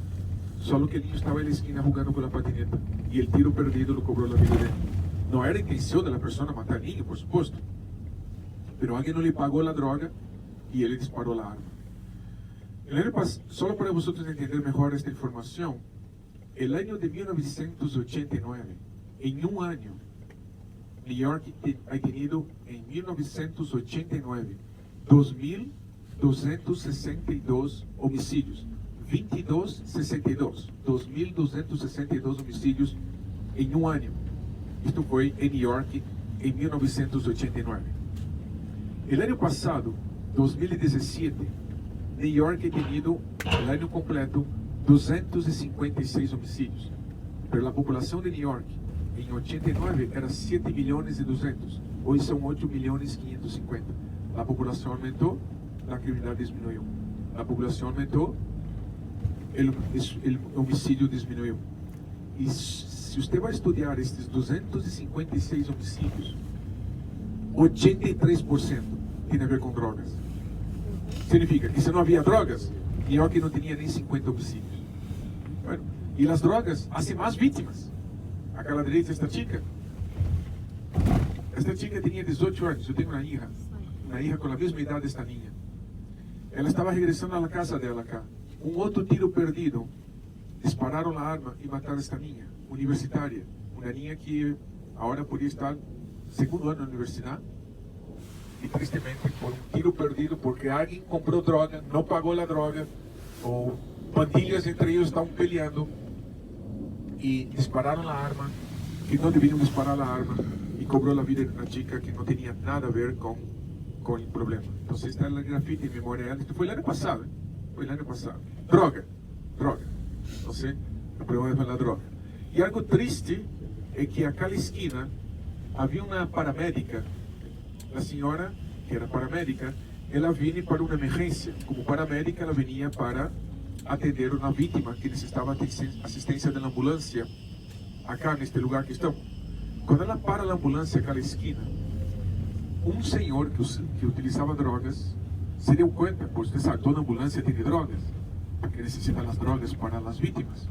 Solo que el niño estaba en la esquina jugando con la patineta y el tiro perdido lo cobró la vida de él. No era intención de la persona matar al niño, por supuesto, pero alguien no le pagó la droga y él le disparó la arma. Solo para vosotros entender mejor esta información, el año de 1989, en un año, New York ha tenido en 1989 2.262 homicidios, 2.262 homicidios en un año. Esto fue en New York en 1989. El año pasado, 2017, New York ha tenido el año completo 256 homicidios, pero la población de New York en 89 era 7 millones y 200, hoy son 8 millones 550. La población aumentó, la criminalidad disminuyó. La población aumentó, el homicidio disminuyó. Y si usted va a estudiar estos 256 homicidios, 83% tiene a ver con drogas. Significa que si no había drogas, New York no tenía ni 50 homicidios. Bueno, y las drogas hacen más víctimas. Acá a la derecha esta chica. Esta chica tenía 18 años, yo tengo una hija con la misma edad de esta niña. Ella estaba regresando a la casa de ella acá. Un otro tiro perdido, dispararon la arma y mataron a esta niña, universitaria. Una niña que ahora podría estar segundo año de la universidad. Y tristemente por un tiro perdido porque alguien compró droga, no pagó la droga, o pandillas entre ellos estaban peleando y dispararon la arma, que no debían disparar la arma, y cobró la vida de una chica que no tenía nada a ver con el problema. Entonces está el grafite en memoria. Esto fue el año pasado, Fue el año pasado. Droga. Entonces, el problema es la droga. Y algo triste es que acá a la esquina había una paramédica. La señora, que era paramédica, ela vinha para uma emergência. Como paramédica, ela vinha para atender uma vítima que necessitava assistência da ambulância acá neste lugar que estamos. Quando ela para a ambulância acá na esquina, um senhor que utilizava drogas se deu conta, porque você sabe, toda ambulância tem drogas, porque necessita as drogas para as vítimas.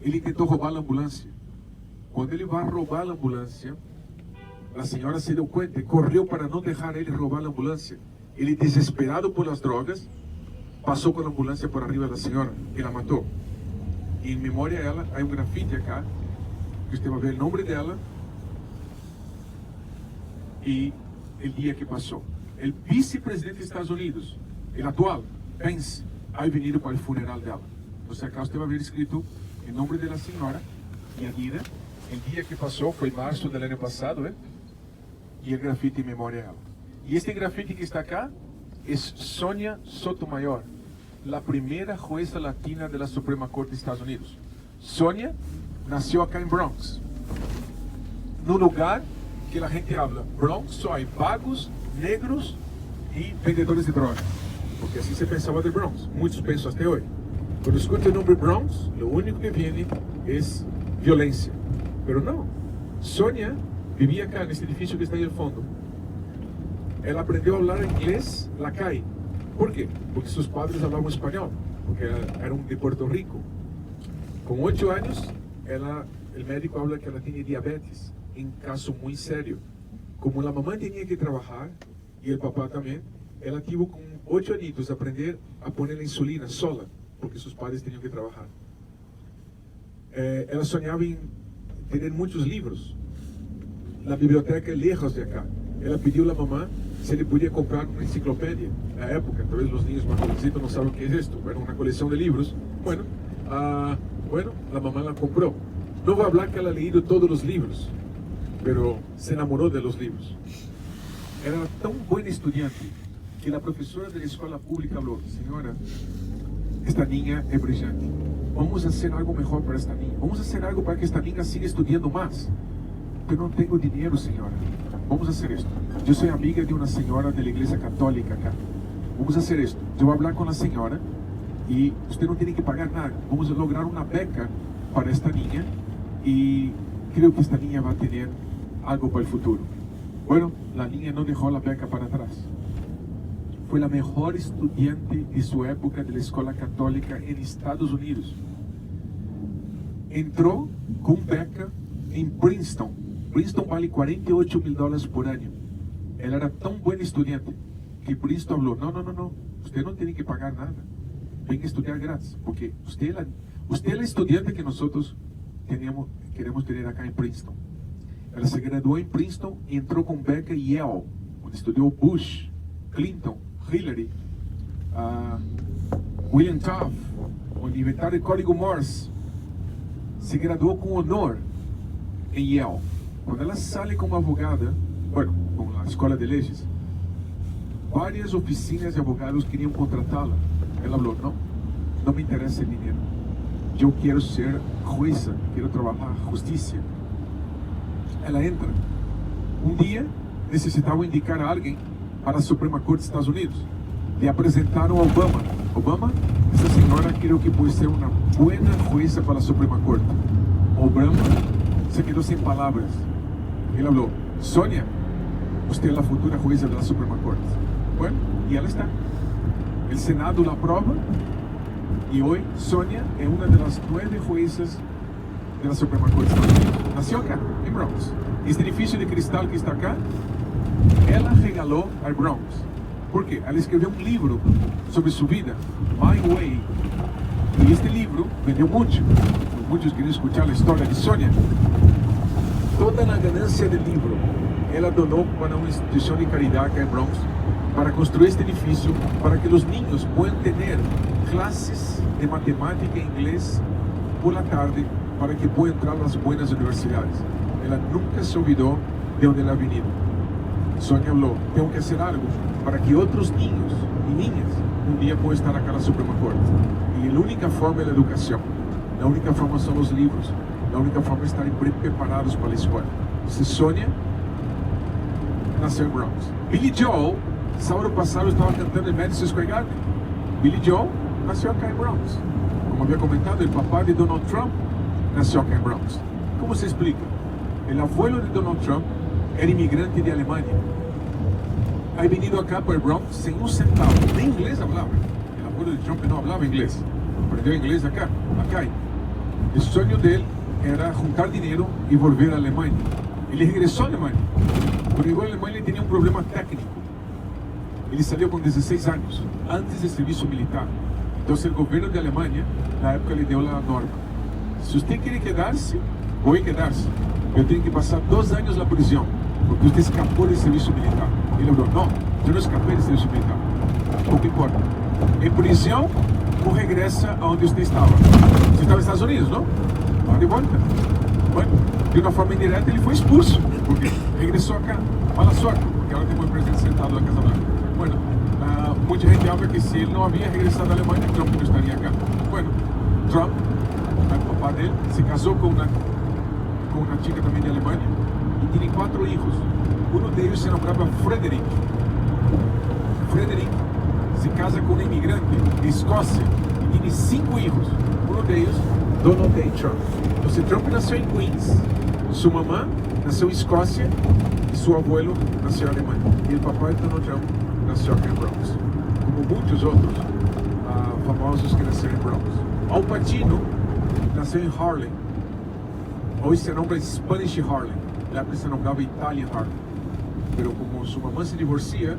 Ele tentou roubar a ambulância. Quando ele vai roubar a ambulância, a senhora se deu conta e correu para não deixar ele roubar a ambulância. Ele, desesperado por as drogas, passou com a ambulância por arriba da senhora e a matou. E em memória a ela, há um grafite acá, que você vai ver o nome dela e o dia que passou. O vice-presidente dos Estados Unidos, o atual, Pence, ha venido para o funeral dela. Então acá você vai ver escrito o nome da senhora e a vida. O dia que passou foi março do ano passado, e o grafite em memória a ela. E este grafite que está acá é Sonia Sotomayor, a primeira jueza latina da Suprema Corte dos Estados Unidos. Sonia nasceu acá em Bronx, no lugar que a gente habla. Bronx só há vagos, negros e vendedores de drogas, porque assim se pensava de Bronx. Muitos pensam até hoje. Quando escuta o nome Bronx, o único que vem é violência. Mas não. Sonia vivia acá nesse edifício que está aí no fundo. Ela aprendeu a falar inglês na calle. Por quê? Porque seus padres falavam espanhol, porque eram de Puerto Rico. Com 8 anos, o médico fala que ela tinha diabetes, em caso muito sério. Como a mamãe tinha que trabalhar, e o papá também, ela teve com 8 anos aprender a pôr a insulina sola, porque seus padres tinham que trabalhar. Ela sonhava em ter muitos livros. Na biblioteca é lejos de acá. Ela pediu à mamãe se ele podia comprar uma enciclopédia. Na época, talvez os niños mais jovencitos não sabem o que é isto. Era uma coleção de livros. A mamãe la comprou. Não vou falar que ela leído todos os livros, mas se enamorou de los livros. Era tão boa estudante que a professora da escola pública falou: senhora, esta niña é brilhante. Vamos fazer algo melhor para esta niña. Vamos fazer algo para que esta niña siga estudando mais. Eu não tenho dinheiro, senhora. Vamos fazer isto. Eu sou amiga de uma senhora da igreja católica acá. Vamos fazer isto. Eu vou falar com a senhora e você não tem que pagar nada. Vamos lograr uma beca para esta niña e creio que esta niña vai ter algo para o futuro. Bueno, a niña não deixou a beca para trás. Foi a melhor estudante de sua época da escola católica em Estados Unidos. Entrou com beca em Princeton. Princeton vale $48,000 por ano. Ela era tão boa estudante que Princeton falou: não, você não tem que pagar nada. Venha estudar grátis, porque você é a estudante que nós queremos ter acá em Princeton. Ela se graduou em Princeton e entrou com beca em Yale, onde estudou Bush, Clinton, Hillary, William Taft, onde inventaram o código Morse. Se graduou com honor em Yale. Quando ela sai como advogada, com a escola de leis, várias oficinas de advogados queriam contratá-la. Ela falou: não me interessa o dinheiro. Eu quero ser jueza, quero trabalhar justiça. Ela entra. Um dia, necessitavam indicar a alguém para a Suprema Corte dos Estados Unidos. Le apresentaram a Obama. Obama, essa senhora creio que pode ser uma boa jueza para a Suprema Corte. Obama se quedou sem palavras. Ele falou: Sonia, você é a futura jueza da Suprema Corte. Bueno, e ela está. O Senado la aprova e hoje Sonia é uma das 9 juezas da Suprema Corte. Nasceu acá, em Bronx. Este edifício de cristal que está acá, ela regalou ao Bronx. Por quê? Ela escreveu um livro sobre sua vida, My Way. E este livro vendeu muito. Muitos queriam escutar a história de Sonia. Toda a ganância do livro, ela donou para uma instituição de caridade aqui em Bronx, para construir este edifício, para que os niños puedan ter classes de matemática e inglês por la tarde, para que puedan entrar nas buenas universidades. Ela nunca se olvidou de onde ela ha venido. Sonia falou: tenho que fazer algo para que outros niños e niñas un día puede estar acá en la Suprema Corte. Y la única forma es la educación. La única forma son los libros. La única forma es estar preparados para la escuela. Entonces, Sonia nació en Bronx. Billy Joel, sábado pasado estaba cantando en Madison Square Garden. Billy Joel nació acá en Bronx. Como había comentado, el papá de Donald Trump nació acá en Bronx. ¿Cómo se explica? El abuelo de Donald Trump era inmigrante de Alemania. Ha venido acá para el Bronx sin un centavo. Ni inglés hablaba. El abuelo de Trump no hablaba inglés. Aprendió inglés acá. El sueño de él era juntar dinero y volver a Alemania. Él regresó a Alemania. Pero igual Alemania tenía un problema técnico. Él salió con 16 años, antes del servicio militar. Entonces el gobierno de Alemania, en la época, le dio la norma. Si usted quiere quedarse, voy a quedarse. Pero tiene que pasar 2 años en la prisión, porque usted escapó del servicio militar. Él habló, no, yo no escapé del servicio militar. Poco importa. En prisión, o regresa a donde usted estaba. Usted estaba en Estados Unidos, ¿no? Va de vuelta. Bueno, de una forma indirecta ele foi expulso, porque regresou acá. Mala suerte, porque ahora tengo el presidente sentado en la Casa Blanca. Bueno, mucha gente habla que si él no había regresado a Alemania, Trump no estaría acá. Bueno, Trump, el papá de él, se casó con una chica también de Alemania y tiene 4 hijos. Uno de ellos se nombraba Frederick. Frederick se casa con un inmigrante de Escocia y tiene 5 hijos. Uno de ellos, Donald J. Trump. Entonces Trump nació en Queens, su mamá nació en Escocia y su abuelo nació en Alemania. Y el papá de Donald Trump nació acá en Bronx, como muchos otros famosos que nacieron en Bronx. Al Pacino nació en Harlem. Hoy se nombra Spanish Harlem. La época se nombraba Italian Harlem. Pero como su mamá se divorcia,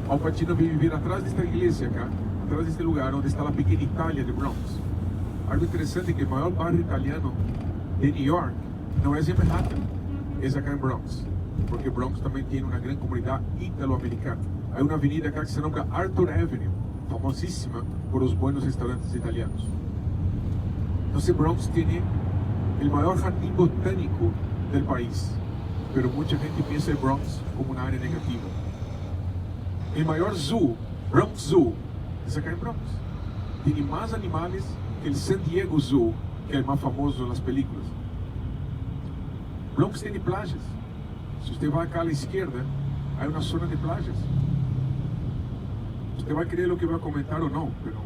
Al Pacino vive vivir atrás de esta iglesia acá, atrás de este lugar donde está la pequeña Italia de Bronx. Algo interesante es que el mayor barrio italiano de New York no es en Manhattan, es acá en Bronx, porque Bronx también tiene una gran comunidad italoamericana. Hay una avenida acá que se nombra Arthur Avenue, famosísima por los buenos restaurantes italianos. Entonces Bronx tiene el mayor jardín botánico del país, pero mucha gente piensa el Bronx como una área negativa. El mayor zoo, Bronx Zoo, es acá en Bronx. Tiene más animales que el San Diego Zoo, que es el más famoso en las películas. Bronx tiene playas. Si usted va acá a la izquierda, hay una zona de playas. Usted va a creer lo que va a comentar o no, pero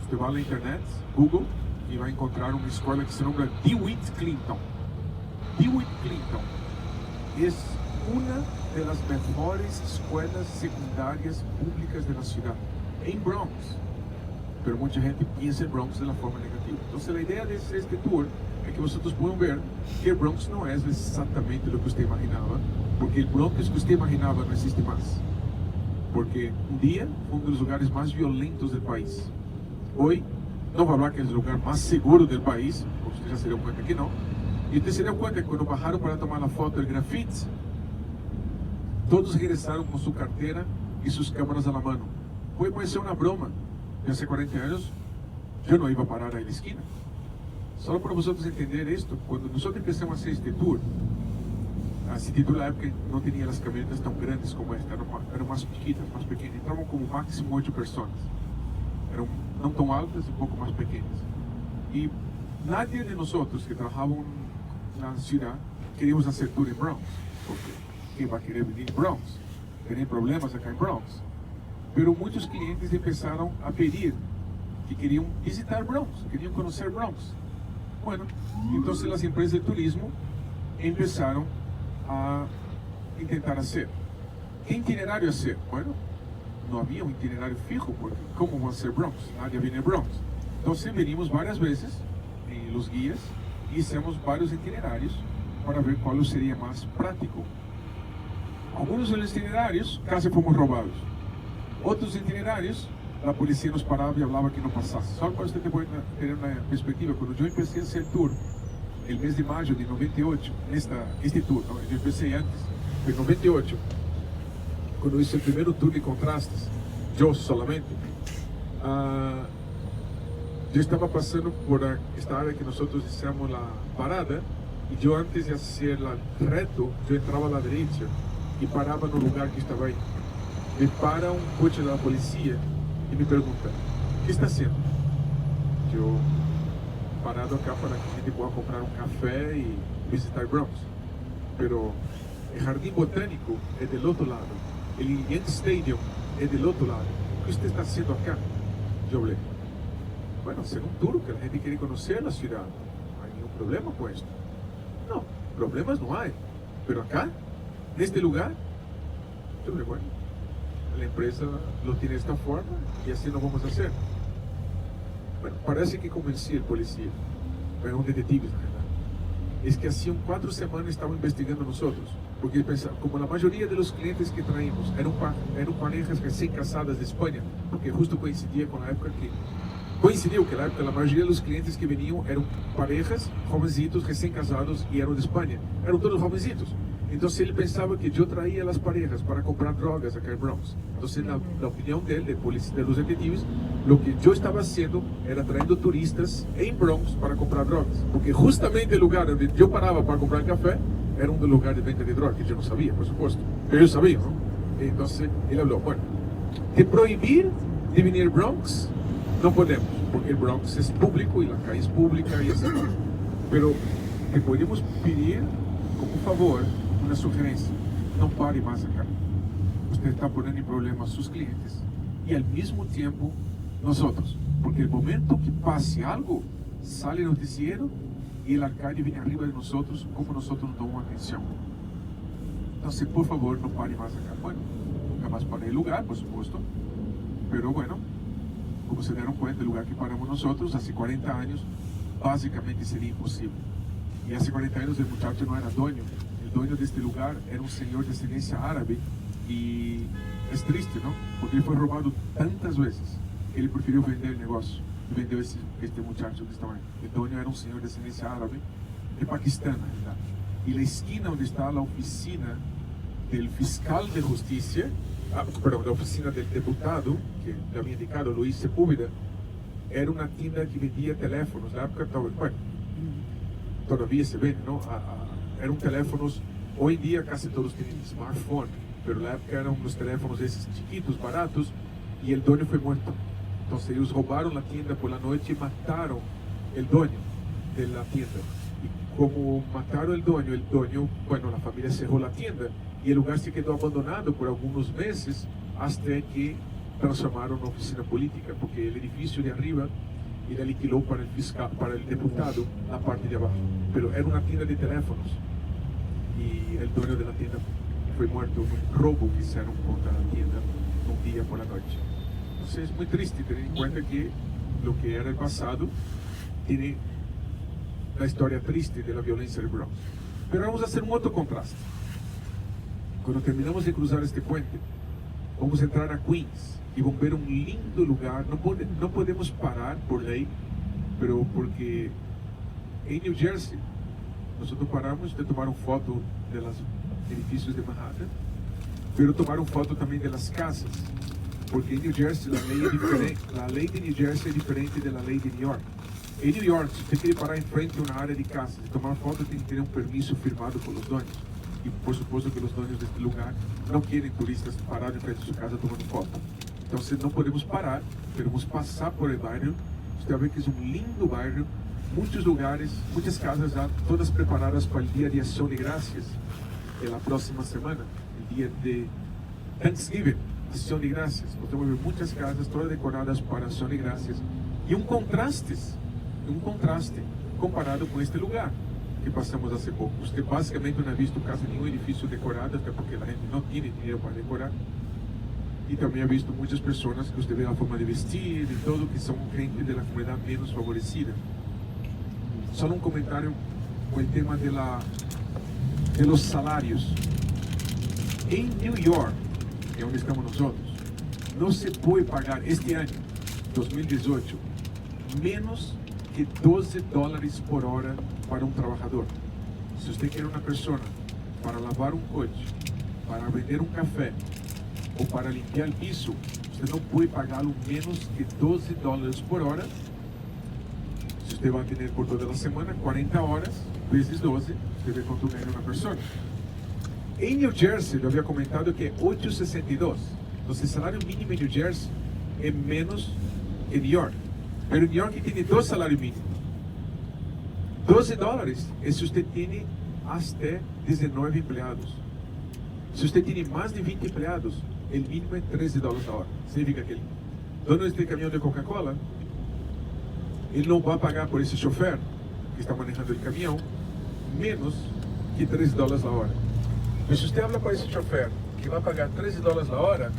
usted va a la internet, Google, y va a encontrar una escuela que se llama DeWitt Clinton. DeWitt Clinton es una de las mejores escuelas secundarias públicas de la ciudad, en Bronx. Pero mucha gente piensa el Bronx de la forma negativa. Entonces la idea de este tour es que vosotros puedan ver que el Bronx no es exactamente lo que usted imaginaba, porque el Bronx que usted imaginaba no existe más. Porque un día fue uno de los lugares más violentos del país. Hoy no va a hablar que es el lugar más seguro del país, porque usted ya se dio cuenta que no. Y usted se dio cuenta que cuando bajaron para tomar la foto del graffiti, todos regresaron con su cartera y sus cámaras a la mano. Puede parecer una broma. De hace 40 años yo no iba a parar ahí en la esquina. Solo para vosotros entender esto, cuando nosotros empezamos a hacer este tour, se titula la época que no tenía las camionetas tan grandes como esta, eran más chiquitas, más pequeñas, entraban como máximo 8 personas. Eran no tan altas y un poco más pequeñas. Y nadie de nosotros que trabajaban en la ciudad queríamos hacer tour en Bronx, porque ¿quién va a querer venir en Bronx? Tener problemas acá en Bronx. Pero muchos clientes empezaron a pedir que querían visitar Bronx, querían conocer Bronx. Bueno, entonces las empresas de turismo empezaron a intentar hacer. ¿Qué itinerario hacer? Bueno, no había un itinerario fijo, porque ¿cómo va a ser Bronx? Nadie viene a Bronx. Entonces venimos varias veces en los guías y hicimos varios itinerarios para ver cuál sería más práctico. Algunos de los itinerarios casi fuimos robados. Otros itinerarios, la policía nos paraba y hablaba que no pasase. Solo para usted tener una perspectiva, cuando yo empecé a hacer tour, el mes de mayo de 98, este tour, ¿no? Yo empecé antes, en 98, cuando hice el primer tour de contrastes, yo solamente, yo estaba pasando por esta área que nosotros decíamos la parada, y yo antes de hacer el reto, yo entraba a la derecha y paraba en el lugar que estaba ahí. Me para un coche de la policía y me pregunta, ¿qué está haciendo? Yo, parado acá para que a gente pueda comprar un café y visitar Bronx. Pero el Jardín Botánico es del otro lado, el Yankee Stadium es del otro lado. ¿Qué usted está haciendo acá? Yo hablé, bueno, hacer un tour, que la gente quiere conocer la ciudad. No hay ningún problema con esto. No, problemas no hay. Pero acá, en este lugar, yo hablé, bueno, la empresa lo tiene de esta forma y así lo vamos a hacer. Bueno, parece que convencí al policía, era un detective, na verdad. Es que hacían 4 semanas estaban investigando nosotros, porque como la mayoría de los clientes que traímos eran parejas recién casadas de España, porque justo coincidió que la mayoría de los clientes que venían eran parejas, jovencitos, recién casados y eran de España, eran todos jovencitos. Entonces él pensaba que yo traía a las parejas para comprar drogas acá en Bronx. Entonces la opinión de él, de los detectives, lo que yo estaba haciendo era trayendo turistas en Bronx para comprar drogas. Porque justamente el lugar donde yo paraba para comprar café era un lugar de venta de drogas, que yo no sabía, por supuesto. Pero yo sabía, ¿no? Entonces él habló, bueno, de prohibir de venir a Bronx, no podemos, porque el Bronx es público y la calle es pública y así. Pero te podemos pedir, como favor, una sugerencia, no pare más acá. Usted está poniendo en problemas a sus clientes y al mismo tiempo nosotros, porque el momento que pase algo, sale el noticiero y el alcalde viene arriba de nosotros, como nosotros no tomamos atención. Entonces, por favor, no pare más acá. Bueno, nunca más paré el lugar, por supuesto, pero bueno, como se dieron cuenta, el lugar que paramos nosotros hace 40 años, básicamente sería imposible. Y hace 40 años el muchacho no era dueño. El dueño de este lugar era un señor de ascendencia árabe y es triste, ¿no? Porque él fue robado tantas veces. Él prefirió vender el negocio y vendió este muchacho que estaba ahí. El dueño era un señor de ascendencia árabe, de Pakistán, ¿verdad? Y la esquina donde está la oficina del fiscal de justicia, perdón, la oficina del diputado, que le había indicado Luis Sepúlveda, era una tienda que vendía teléfonos. La época, bueno, todavía se vende, ¿no? Eran teléfonos, hoy en día casi todos tienen smartphone, pero en la época eran unos teléfonos esos chiquitos, baratos, y el dueño fue muerto. Entonces ellos robaron la tienda por la noche y mataron el dueño de la tienda. Y como mataron el dueño, bueno, la familia cerró la tienda y el lugar se quedó abandonado por algunos meses hasta que transformaron en oficina política, porque el edificio de arriba él alquiló para el fiscal, para el diputado, la parte de abajo. Pero era una tienda de teléfonos y el dueño de la tienda fue muerto en un robo que hicieron contra la tienda un día por la noche. Entonces es muy triste tener en cuenta que lo que era el pasado tiene la historia triste de la violencia del Bronx. Pero vamos a hacer un otro contraste. Cuando terminamos de cruzar este puente, vamos a entrar a Queens y vamos a ver un lindo lugar. No podemos parar por ley, pero porque en New Jersey nosotros paramos de tomar foto de los edificios de Manhattan, pero tomaron foto también de las casas, porque en New Jersey la ley es diferente. La ley de New Jersey es diferente de la ley de New York. En New York, si usted quiere parar en frente a una área de casas y tomar foto, tiene que tener un permiso firmado por los dueños. Y por supuesto que los dueños de este lugar no quieren turistas parados en frente de su casa tomando foto. Entonces no podemos parar, podemos pasar por el barrio. Usted va a ver que es un lindo barrio, muchos lugares, muchas casas ya todas preparadas para el Día de Acción de Gracias de la próxima semana, el día de Thanksgiving, Acción de Gracias. Usted va a ver muchas casas todas decoradas para Acción de Gracias y un contraste comparado con este lugar que pasamos hace poco. Usted básicamente no ha visto casi ningún edificio decorado, até porque la gente no tiene dinero para decorar. Y también ha visto muchas personas que usted ve la forma de vestir y todo, que son gente de la comunidad menos favorecida. Solo un comentario con el tema de los salarios. En New York, que es donde estamos nosotros, no se puede pagar este año, 2018, menos que $12 por hora para un trabajador. Si usted quiere una persona para lavar un coche, para vender un café o para limpiar el piso, usted no puede pagarlo menos que $12 por hora. Si usted va a tener por toda la semana 40 horas, veces 12, usted ve cuánto gana una persona. En New Jersey, yo había comentado que es 8.62. Entonces el salario mínimo en New Jersey é menos que New York. Pero New York tiene 2 salarios mínimos. $12 é se você tem até 19 empregados. Se você tem mais de 20 empregados, o mínimo é $13 a hora. Significa que o dono deste caminhão de Coca-Cola, ele não vai pagar por esse chofer que está manejando o caminhão menos que $13 a hora. Mas se você habla para esse chofer que vai pagar $13 a hora,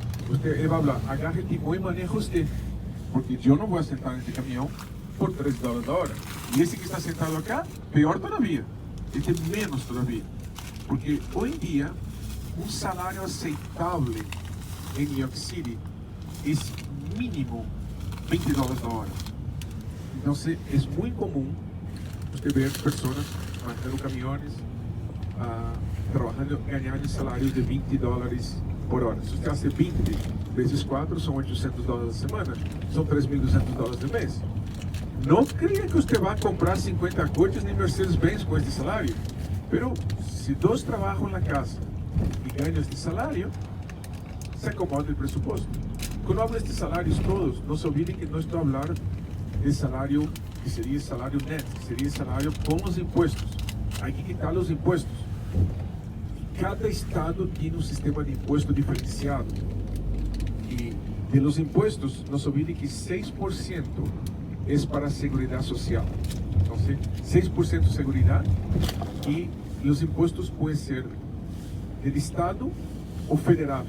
ele vai falar, agarre o timão e maneja você, porque eu não vou sentar nesse caminhão por $13 a hora. E esse que está sentado acá, pior todavia, ele tem menos todavia, porque hoje em dia um salário aceitável em New York City é mínimo $20 a hora. Então é muito comum você ver pessoas manejando caminhões, trabalhando, ganhando salários de $20 por hora. Se você faz 20 vezes 4, são $800 a semana, são $3.200 de mês. Não creia que você vai comprar 50 coches nem Mercedes-Benz com este salário. Pero se 2 trabalham na casa e ganham este salário, se acomoda o presupuesto. Quando hablo destes salários todos, não se olvidem que não estou a falar de salário que seria salário net, que seria salário com os impostos. Hay que quitar os impostos. Cada estado tem um sistema de imposto diferenciado. E de los impuestos, não se olvide que 6% é para a seguridade social. Então, 6% de seguridade, e os impostos podem ser do estado ou federais.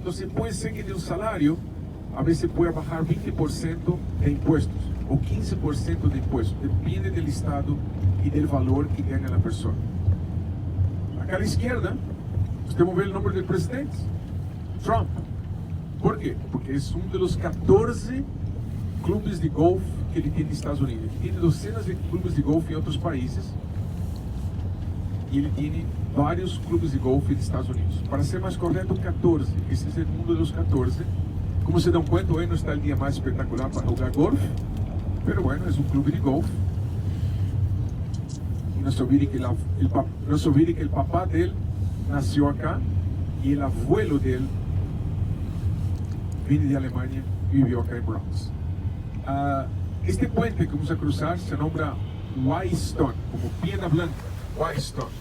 Então, pode ser que de um salário, a vezes pode bajar 20% de impostos, ou 15% de impostos. Depende do estado e do valor que ganha a pessoa. Acá à esquerda, vamos ver o nome do presidente, Trump. Por quê? Porque é um dos 14 clubes de golfe que ele tem nos Estados Unidos. Ele tem docenas de clubes de golfe em outros países. E ele tem vários clubes de golfe nos Estados Unidos. Para ser mais correto, 14. Esse é um dos 14. Como se dão conta, hoje não está o dia mais espetacular para jogar golfe. Pero bueno, é um clube de golfe. E não se olvide que o papá dele nasceu acá e o abuelo dele vive de Alemanha e viveu acá em Bronx. Este puente que vamos a cruzar se nombra Whitestone, como piedra blanca, Whitestone.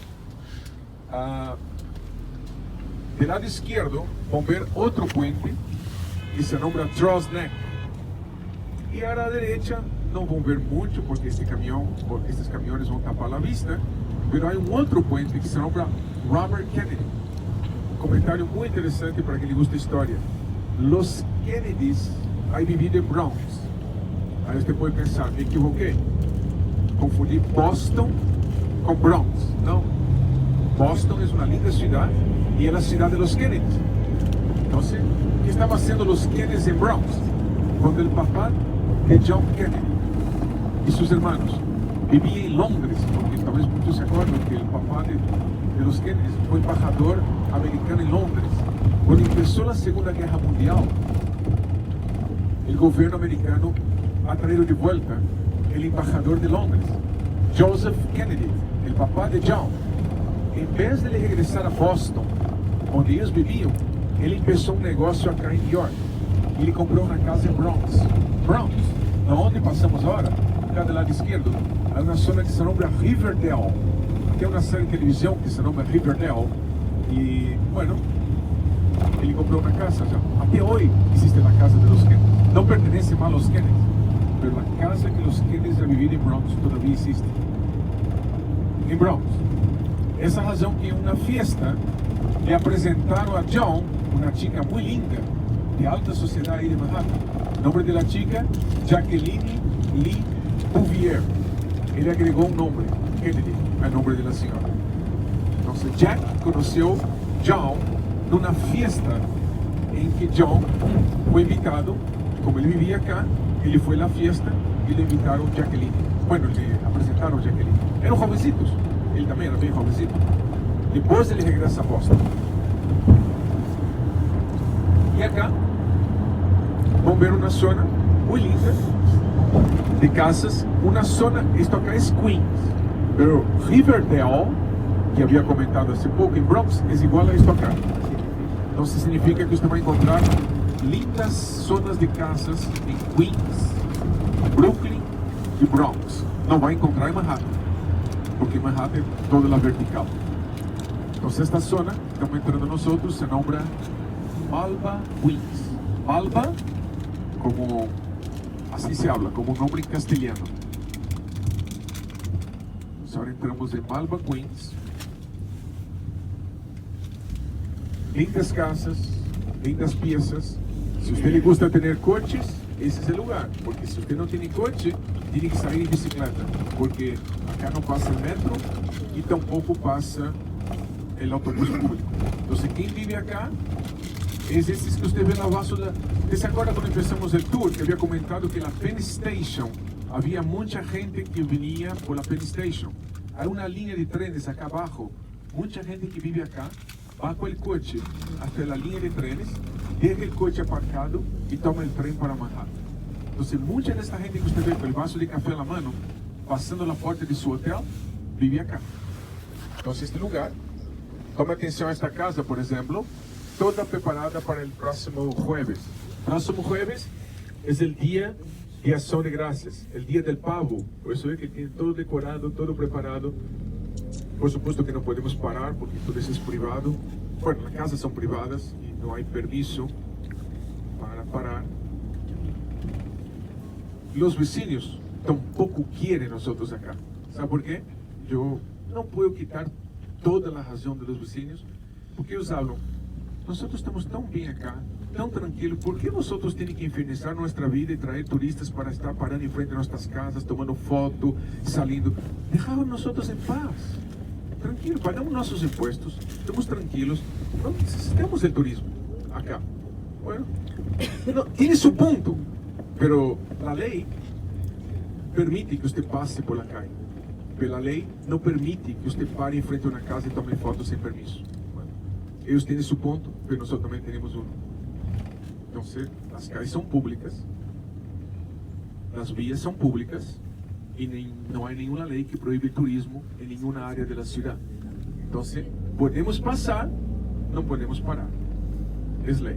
Do lado esquerdo vamos ver outro puente que se nombra Troll's Neck. E à direita não vão ver muito porque estes caminhões vão tapar a vista, mas há um outro puente que se nombra Robert Kennedy. Comentário muito interessante para quem lhe gusta a história. Los Kennedys han vivido em Bronx. Aí você pode pensar, me equivoquei. Confundi Boston com Bronx. Não. Boston é uma linda cidade e é a cidade de los Kennedys. Então, o que estavam fazendo los Kennedys em Bronx? Quando o papá de John Kennedy e seus irmãos viviam em Londres, porque talvez muitos se acordam que o papá de los Kennedys foi embajador americano em Londres. Quando começou a Segunda Guerra Mundial, o governo americano atraiu de volta o embajador de Londres, Joseph Kennedy, o papá de John. Em vez de ele regressar a Boston, onde eles viviam, ele começou um negócio acá em New York. Ele comprou uma casa em Bronx. Bronx, onde passamos agora, cá do lado esquerdo, é uma zona que se chama Riverdale. Tem uma série de televisão que se chama Riverdale. E, bueno, ele comprou uma casa já. Até hoje existe a casa de los Kennedy. Não pertence mais aos Kennedy, mas a casa que os Kennedy já viviam em Bronx todavia existe. Em Bronx. Essa razão que em uma fiesta lhe apresentaram a John uma chica muito linda, de alta sociedade de Manhattan. O nome da chica, Jacqueline Lee Bouvier. Ele agregou um nome, Kennedy, ao nome da senhora. Então, Jack conheceu John numa fiesta em que John foi invitado. Como ele vivia cá, ele foi à fiesta e lhe invitaram Jacqueline. Bueno, lhe apresentaram Jacqueline. Eram jovencitos, ele também era bem jovencito. Depois ele regressa a Boston. E acá, vamos ver uma zona muito linda de casas. Uma zona, isto acá é Queens, pero Riverdale, que havia comentado há pouco em Bronx, é igual a isto acá. Então significa que você vai encontrar lindas zonas de casas en Queens, Brooklyn y Bronx. No va a encontrar en Manhattan, porque en Manhattan toda la vertical. Entonces esta zona, estamos entrando nosotros, se nombra Malva Queens. Malva, como así se habla, como un nombre en castellano. Entonces ahora entramos en Malva Queens. Lindas casas, lindas piezas. Si a usted le gusta tener coches, ese es el lugar. Porque si usted no tiene coche, tiene que salir en bicicleta. Porque acá no pasa el metro y tampoco pasa el autobús público. Entonces, quien vive acá es esses que usted ve na vassoura. ¿Usted se acuerda cuando empezamos el tour? Que había comentado que la Penn Station, había mucha gente que venía por la Penn Station. Hay una línea de trenes acá abajo. Mucha gente que vive acá va con el coche hasta la línea de trenes, deja el coche aparcado y toma el tren para Manhattan. Entonces, mucha de esta gente que usted ve con el vaso de café en la mano, pasando la puerta de su hotel, vive acá. Entonces, este lugar, tome atención a esta casa, por ejemplo, toda preparada para el próximo jueves. Próximo jueves es el día de acción de gracias, el día del pavo. Por eso es que tiene todo decorado, todo preparado. Por supuesto que no podemos parar porque todo eso es privado. Bueno, las casas son privadas y no hay permiso para parar. Los vecinos tampoco quieren nosotros acá. ¿Sabe por qué? Yo no puedo quitar toda la razón de los vecinos, porque ellos hablan, nosotros estamos tan bien acá, tan tranquilos, ¿por qué nosotros tenemos que infernizar nuestra vida y traer turistas para estar parando en frente de nuestras casas, tomando foto, saliendo? Dejamos nosotros en paz. Tranquilo, pagamos nuestros impuestos, estamos tranquilos, no necesitamos el turismo acá. Bueno, no, tiene su punto, pero la ley permite que usted pase por la calle, pero la ley no permite que usted pare en frente a una casa y tome fotos sin permiso. Bueno, ellos tienen su punto, pero nosotros también tenemos uno. Entonces, las calles son públicas, las vías son públicas, y no hay ninguna ley que prohíbe el turismo en ninguna área de la ciudad. Entonces, podemos pasar, no podemos parar. Es ley.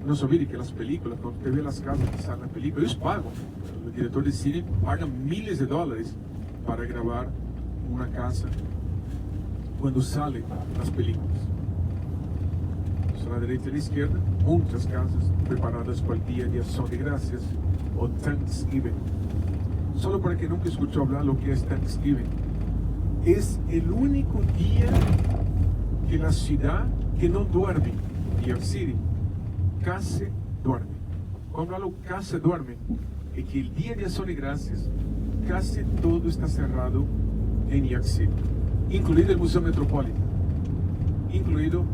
No se olvide que las películas, cuando usted ve las casas que salen en la película, ellos pagan. El director de cine paga miles de dólares para grabar una casa cuando salen las películas. A la derecha y a la izquierda, muchas casas preparadas para el Día de Acción de Gracias o Thanksgiving. Solo para que nunca escuchó hablar lo que es Thanksgiving. Es el único día que la ciudad que no duerme, New York City, casi duerme. Cuando hablo casi duerme, es que el Día de Acción de Gracias casi todo está cerrado en New York City, incluido el Museo Metropolitano, incluido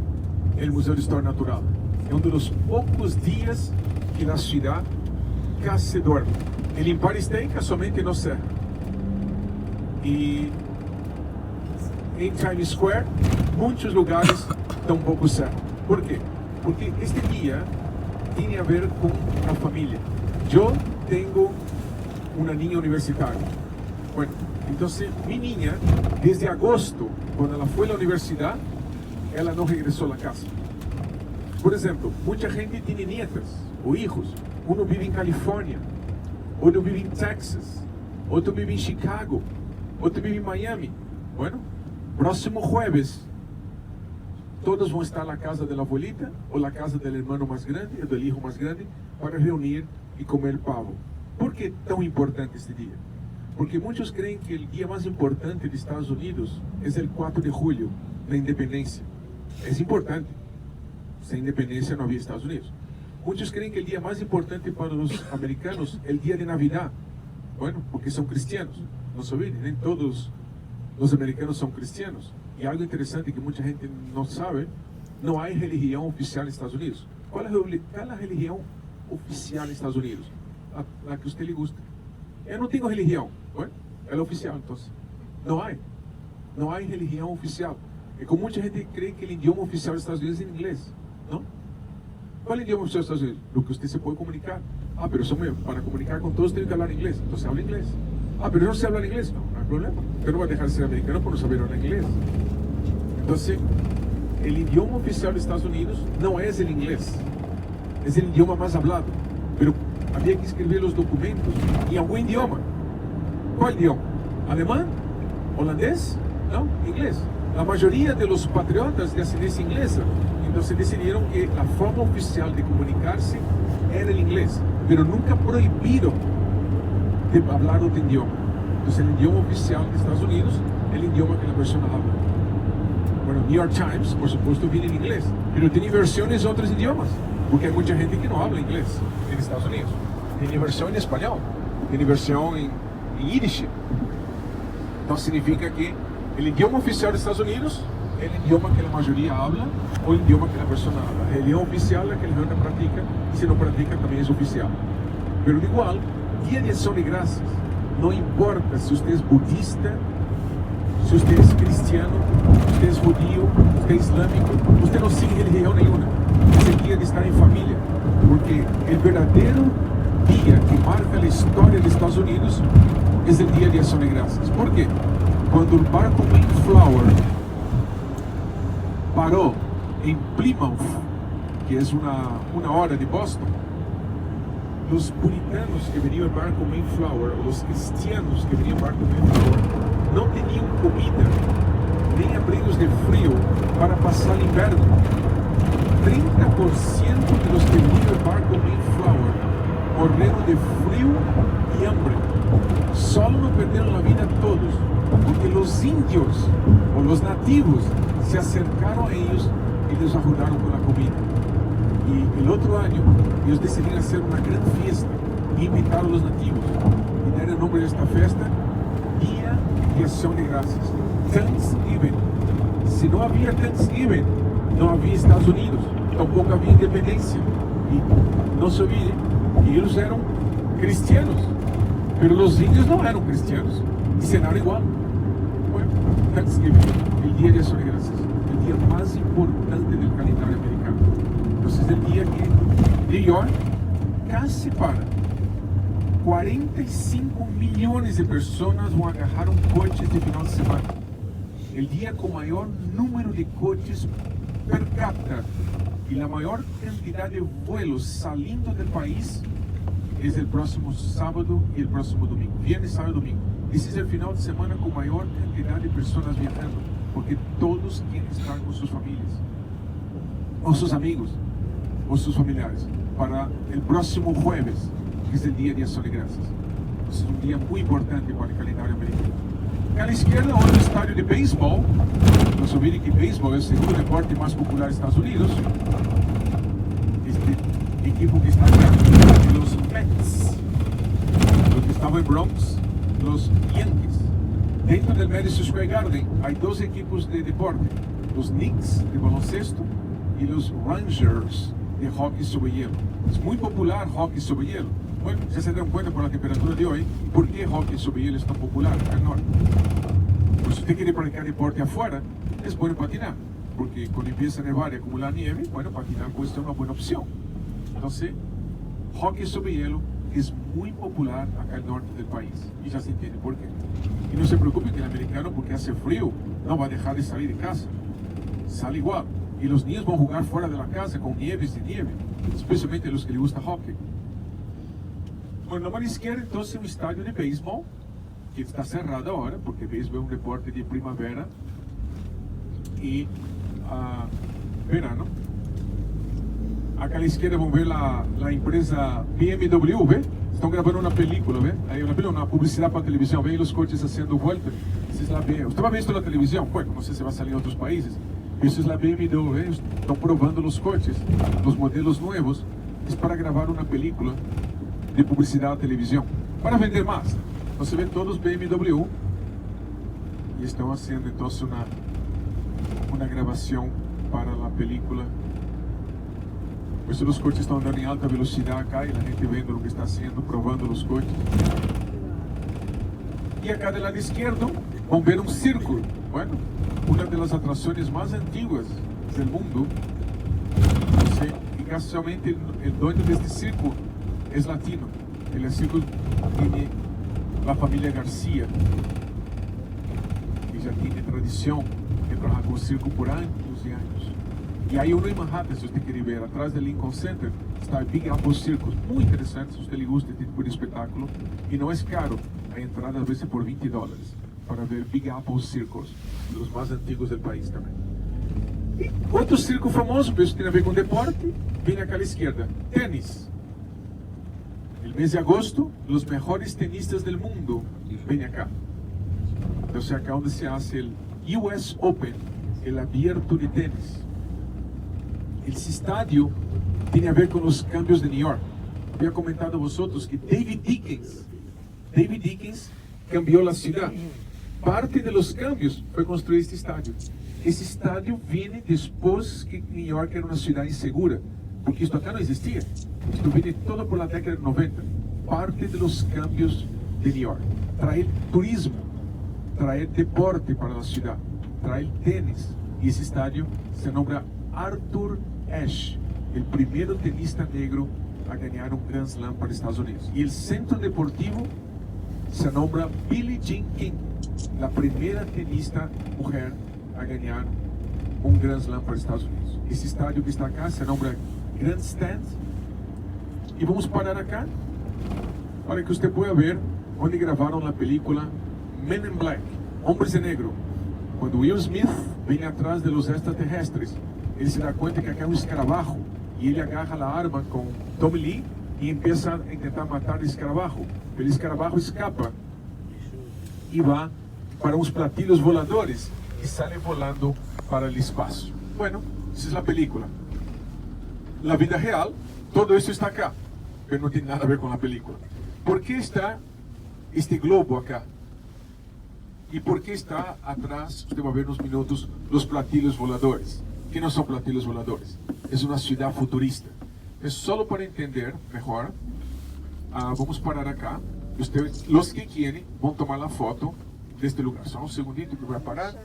el Museo de Historia Natural. Es uno de los pocos días que la ciudad casi duerme. El Empire State casualmente no cierra. Y en Times Square, muchos lugares tampoco cierran. ¿Por qué? Porque este día tiene a ver con la familia. Yo tengo una niña universitaria. Bueno, entonces mi niña, desde agosto, cuando ella fue a la universidad, ella no regresó a la casa. Por ejemplo, mucha gente tiene nietas o hijos. Uno vive en California, otro vive en Texas, otro vive en Chicago, otro vive en Miami. Bueno, próximo jueves, todos van a estar en la casa de la abuelita o la casa del hermano más grande o del hijo más grande para reunir y comer pavo. ¿Por qué tan importante este día? Porque muchos creen que el día más importante de Estados Unidos es el 4 de julio, la independencia. Es importante. Sin independencia no había Estados Unidos. Muchos creen que el día más importante para los americanos es el día de Navidad. Bueno, porque son cristianos. No se olviden, todos los americanos son cristianos. Y algo interesante que mucha gente no sabe, no hay religión oficial en Estados Unidos. ¿Cuál es la religión oficial en Estados Unidos? La que a usted le gusta. Yo no tengo religión. Bueno, es la oficial entonces. No hay religión oficial. Es como mucha gente cree que el idioma oficial de Estados Unidos es en inglés. ¿No? ¿Cuál es el idioma oficial de Estados Unidos? Lo que usted se puede comunicar. Pero eso para comunicar con todos tiene que hablar inglés. Entonces habla inglés. Pero no se habla inglés. No hay problema. Usted no va a dejar de ser americano por no saber hablar inglés. Entonces, el idioma oficial de Estados Unidos no es el inglés, es el idioma más hablado, pero había que escribir los documentos en algún idioma. ¿Cuál idioma? ¿Alemán? ¿Holandés? No, inglés. La mayoría de los patriotas de ascendencia inglesa, entonces decidieron que la forma oficial de comunicarse era el inglés, pero nunca prohibieron de hablar otro idioma. Entonces el idioma oficial de Estados Unidos es el idioma que la persona habla. Bueno, New York Times, por supuesto, viene en inglés, pero tiene versiones en otros idiomas, porque hay mucha gente que no habla inglés en Estados Unidos. Tiene versión en español, tiene versión en yiddish. Entonces significa que el idioma oficial de Estados Unidos es el idioma que la mayoría habla o el idioma que la persona habla. El idioma oficial es el que la gente practica, y si no practica también es oficial. Pero igual, Día de Acción de Gracias, no importa si usted es budista, si usted es cristiano, si usted es judío, si usted es islámico, usted no sigue religión ninguna. Es el día de estar en familia, porque el verdadero día que marca la historia de Estados Unidos es el Día de Acción de Gracias. ¿Por qué? Cuando el barco Mayflower paró en Plymouth, que es una hora de Boston, los puritanos que venían en barco Mayflower, los cristianos que venían en barco Mayflower, no tenían comida ni abrigos de frío para pasar el invierno. 30% de los que venían en barco Mayflower morreron de frío y hambre. Solo no perdieron la vida todos, porque los indios o los nativos se acercaron a ellos y les ayudaron con la comida. Y el otro año ellos decidieron hacer una gran fiesta y invitar a los nativos. Y dar el nombre de esta fiesta Día de Acción de Gracias, Thanksgiving. Si no había Thanksgiving, no había Estados Unidos, tampoco había independencia. Y no se olvide que ellos eran cristianos, pero los indios no eran cristianos y cenaron igual. Bueno, Thanksgiving, el Día de Acción de Gracias, el día más importante del calendario americano. Entonces es el día que New York casi para 45 millones de personas van a agarrar un coche este final de semana. El día con mayor número de coches per cápita y la mayor cantidad de vuelos saliendo del país es el próximo sábado y el próximo domingo, viernes, sábado y domingo. Ese es el final de semana con mayor cantidad de personas viajando, porque todos quieren estar con sus familias, o sus amigos, o sus familiares, para el próximo jueves, que es el Día de Acción de Gracias. Es un día muy importante para el calendario americano. A la izquierda, otro estadio de béisbol. No se olvide que béisbol es el segundo deporte más popular de Estados Unidos. Este equipo que está acá, los Mets, los que estaban en Bronx, los Yankees. Dentro del Madison Square Garden hay dos equipos de deporte, los Knicks de baloncesto y los Rangers de hockey sobre hielo. Es muy popular hockey sobre hielo. Bueno, ya se dan cuenta por la temperatura de hoy por qué hockey sobre hielo es tan popular acá en el norte. Pues si usted quiere practicar deporte afuera, es bueno patinar, porque cuando empieza a nevar y acumular nieve, bueno, patinar puede ser una buena opción. Entonces, hockey sobre hielo es muy popular acá en el norte del país, y ya se entiende por qué. Y no se preocupe que el americano, porque hace frío, no va a dejar de salir de casa. Sale igual. Y los niños van a jugar fuera de la casa con nieves y nieve, especialmente los que les gusta hockey. Bueno, la mano izquierda entonces un estadio de béisbol, que está cerrado ahora, porque béisbol es un deporte de primavera y verano. Acá a la izquierda vamos a ver la empresa BMW, ¿ve? Están grabando una película, ¿ve? Hay una publicidad para televisión, ¿ve? Los coches haciendo vuelta. Esa es la BMW. ¿Usted va a ver esto en la televisión? Bueno, no sé si va a salir en otros países. Esa es la BMW, ¿ve? Están probando los coches, los modelos nuevos. Es para grabar una película de publicidad a televisión, para vender más. Entonces ven todos BMW y están haciendo entonces una grabación para la película. Pues los coches están andando en alta velocidad acá y la gente viendo lo que está haciendo, probando los coches. Y acá del lado izquierdo vamos a ver un circo. Bueno, una de las atracciones más antiguas del mundo. Sí, y casualmente el dueño de este circo es latino. El circo tiene la familia García, que ya tiene tradición de trabajar con circo por años y años. E aí uno em Manhattan, se você querer ver, atrás do Lincoln Center, está o Big Apple Circus, muito interessante, se você lhe gusta esse tipo de espetáculo. E não é caro, a entrada às vezes é por $20 para ver Big Apple Circus, dos mais antigos do país também. E outro circo famoso, que tem a ver com deporte, vem àquela esquerda, tênis. El mês de agosto, os melhores tenistas do mundo vêm acá. Então, acá onde se hace el US Open, el abierto de tenis. Esse estádio tem a ver com os cambios de New York. Havia comentado a vosotros que David Dickens cambiou a cidade. Parte de los cambios foi construir este estádio. Esse estádio vem depois que New York era uma cidade insegura, porque isto acá não existia. Isto vem todo por la década de 90. Parte de los cambios de New York. Traer turismo, traer deporte para a cidade, traer tênis. E esse estádio se nombra Arthur Ashe, o primeiro tenista negro a ganhar um Grand Slam para os Estados Unidos. E o centro deportivo se nombra Billie Jean King, a primeira tenista mulher a ganhar um Grand Slam para os Estados Unidos. Esse estádio que está acá se nombra Grandstand. E vamos parar acá para que você possa ver onde gravaram a película Men in Black, Hombres de Negro. Quando Will Smith vem atrás de los extraterrestres, ele se dá conta que aqui é um escarabajo e ele agarra a arma com Tommy Lee e começa a tentar matar o escarabajo. O escarabajo escapa e vai para uns platilhos voladores e sai volando para o espaço. Bueno, essa é a película. Na vida real, todo isso está acá, mas não tem nada a ver com a película. ¿Por que está este globo acá? E por que está atrás, você vai ver nos minutos, os platilhos voladores? Que não são platilhos voladores, é uma cidade futurista. É só para entender melhor. Vamos parar acá. Ustedes, los que querem, vão tomar a foto deste lugar. Só um segundito que vai parar.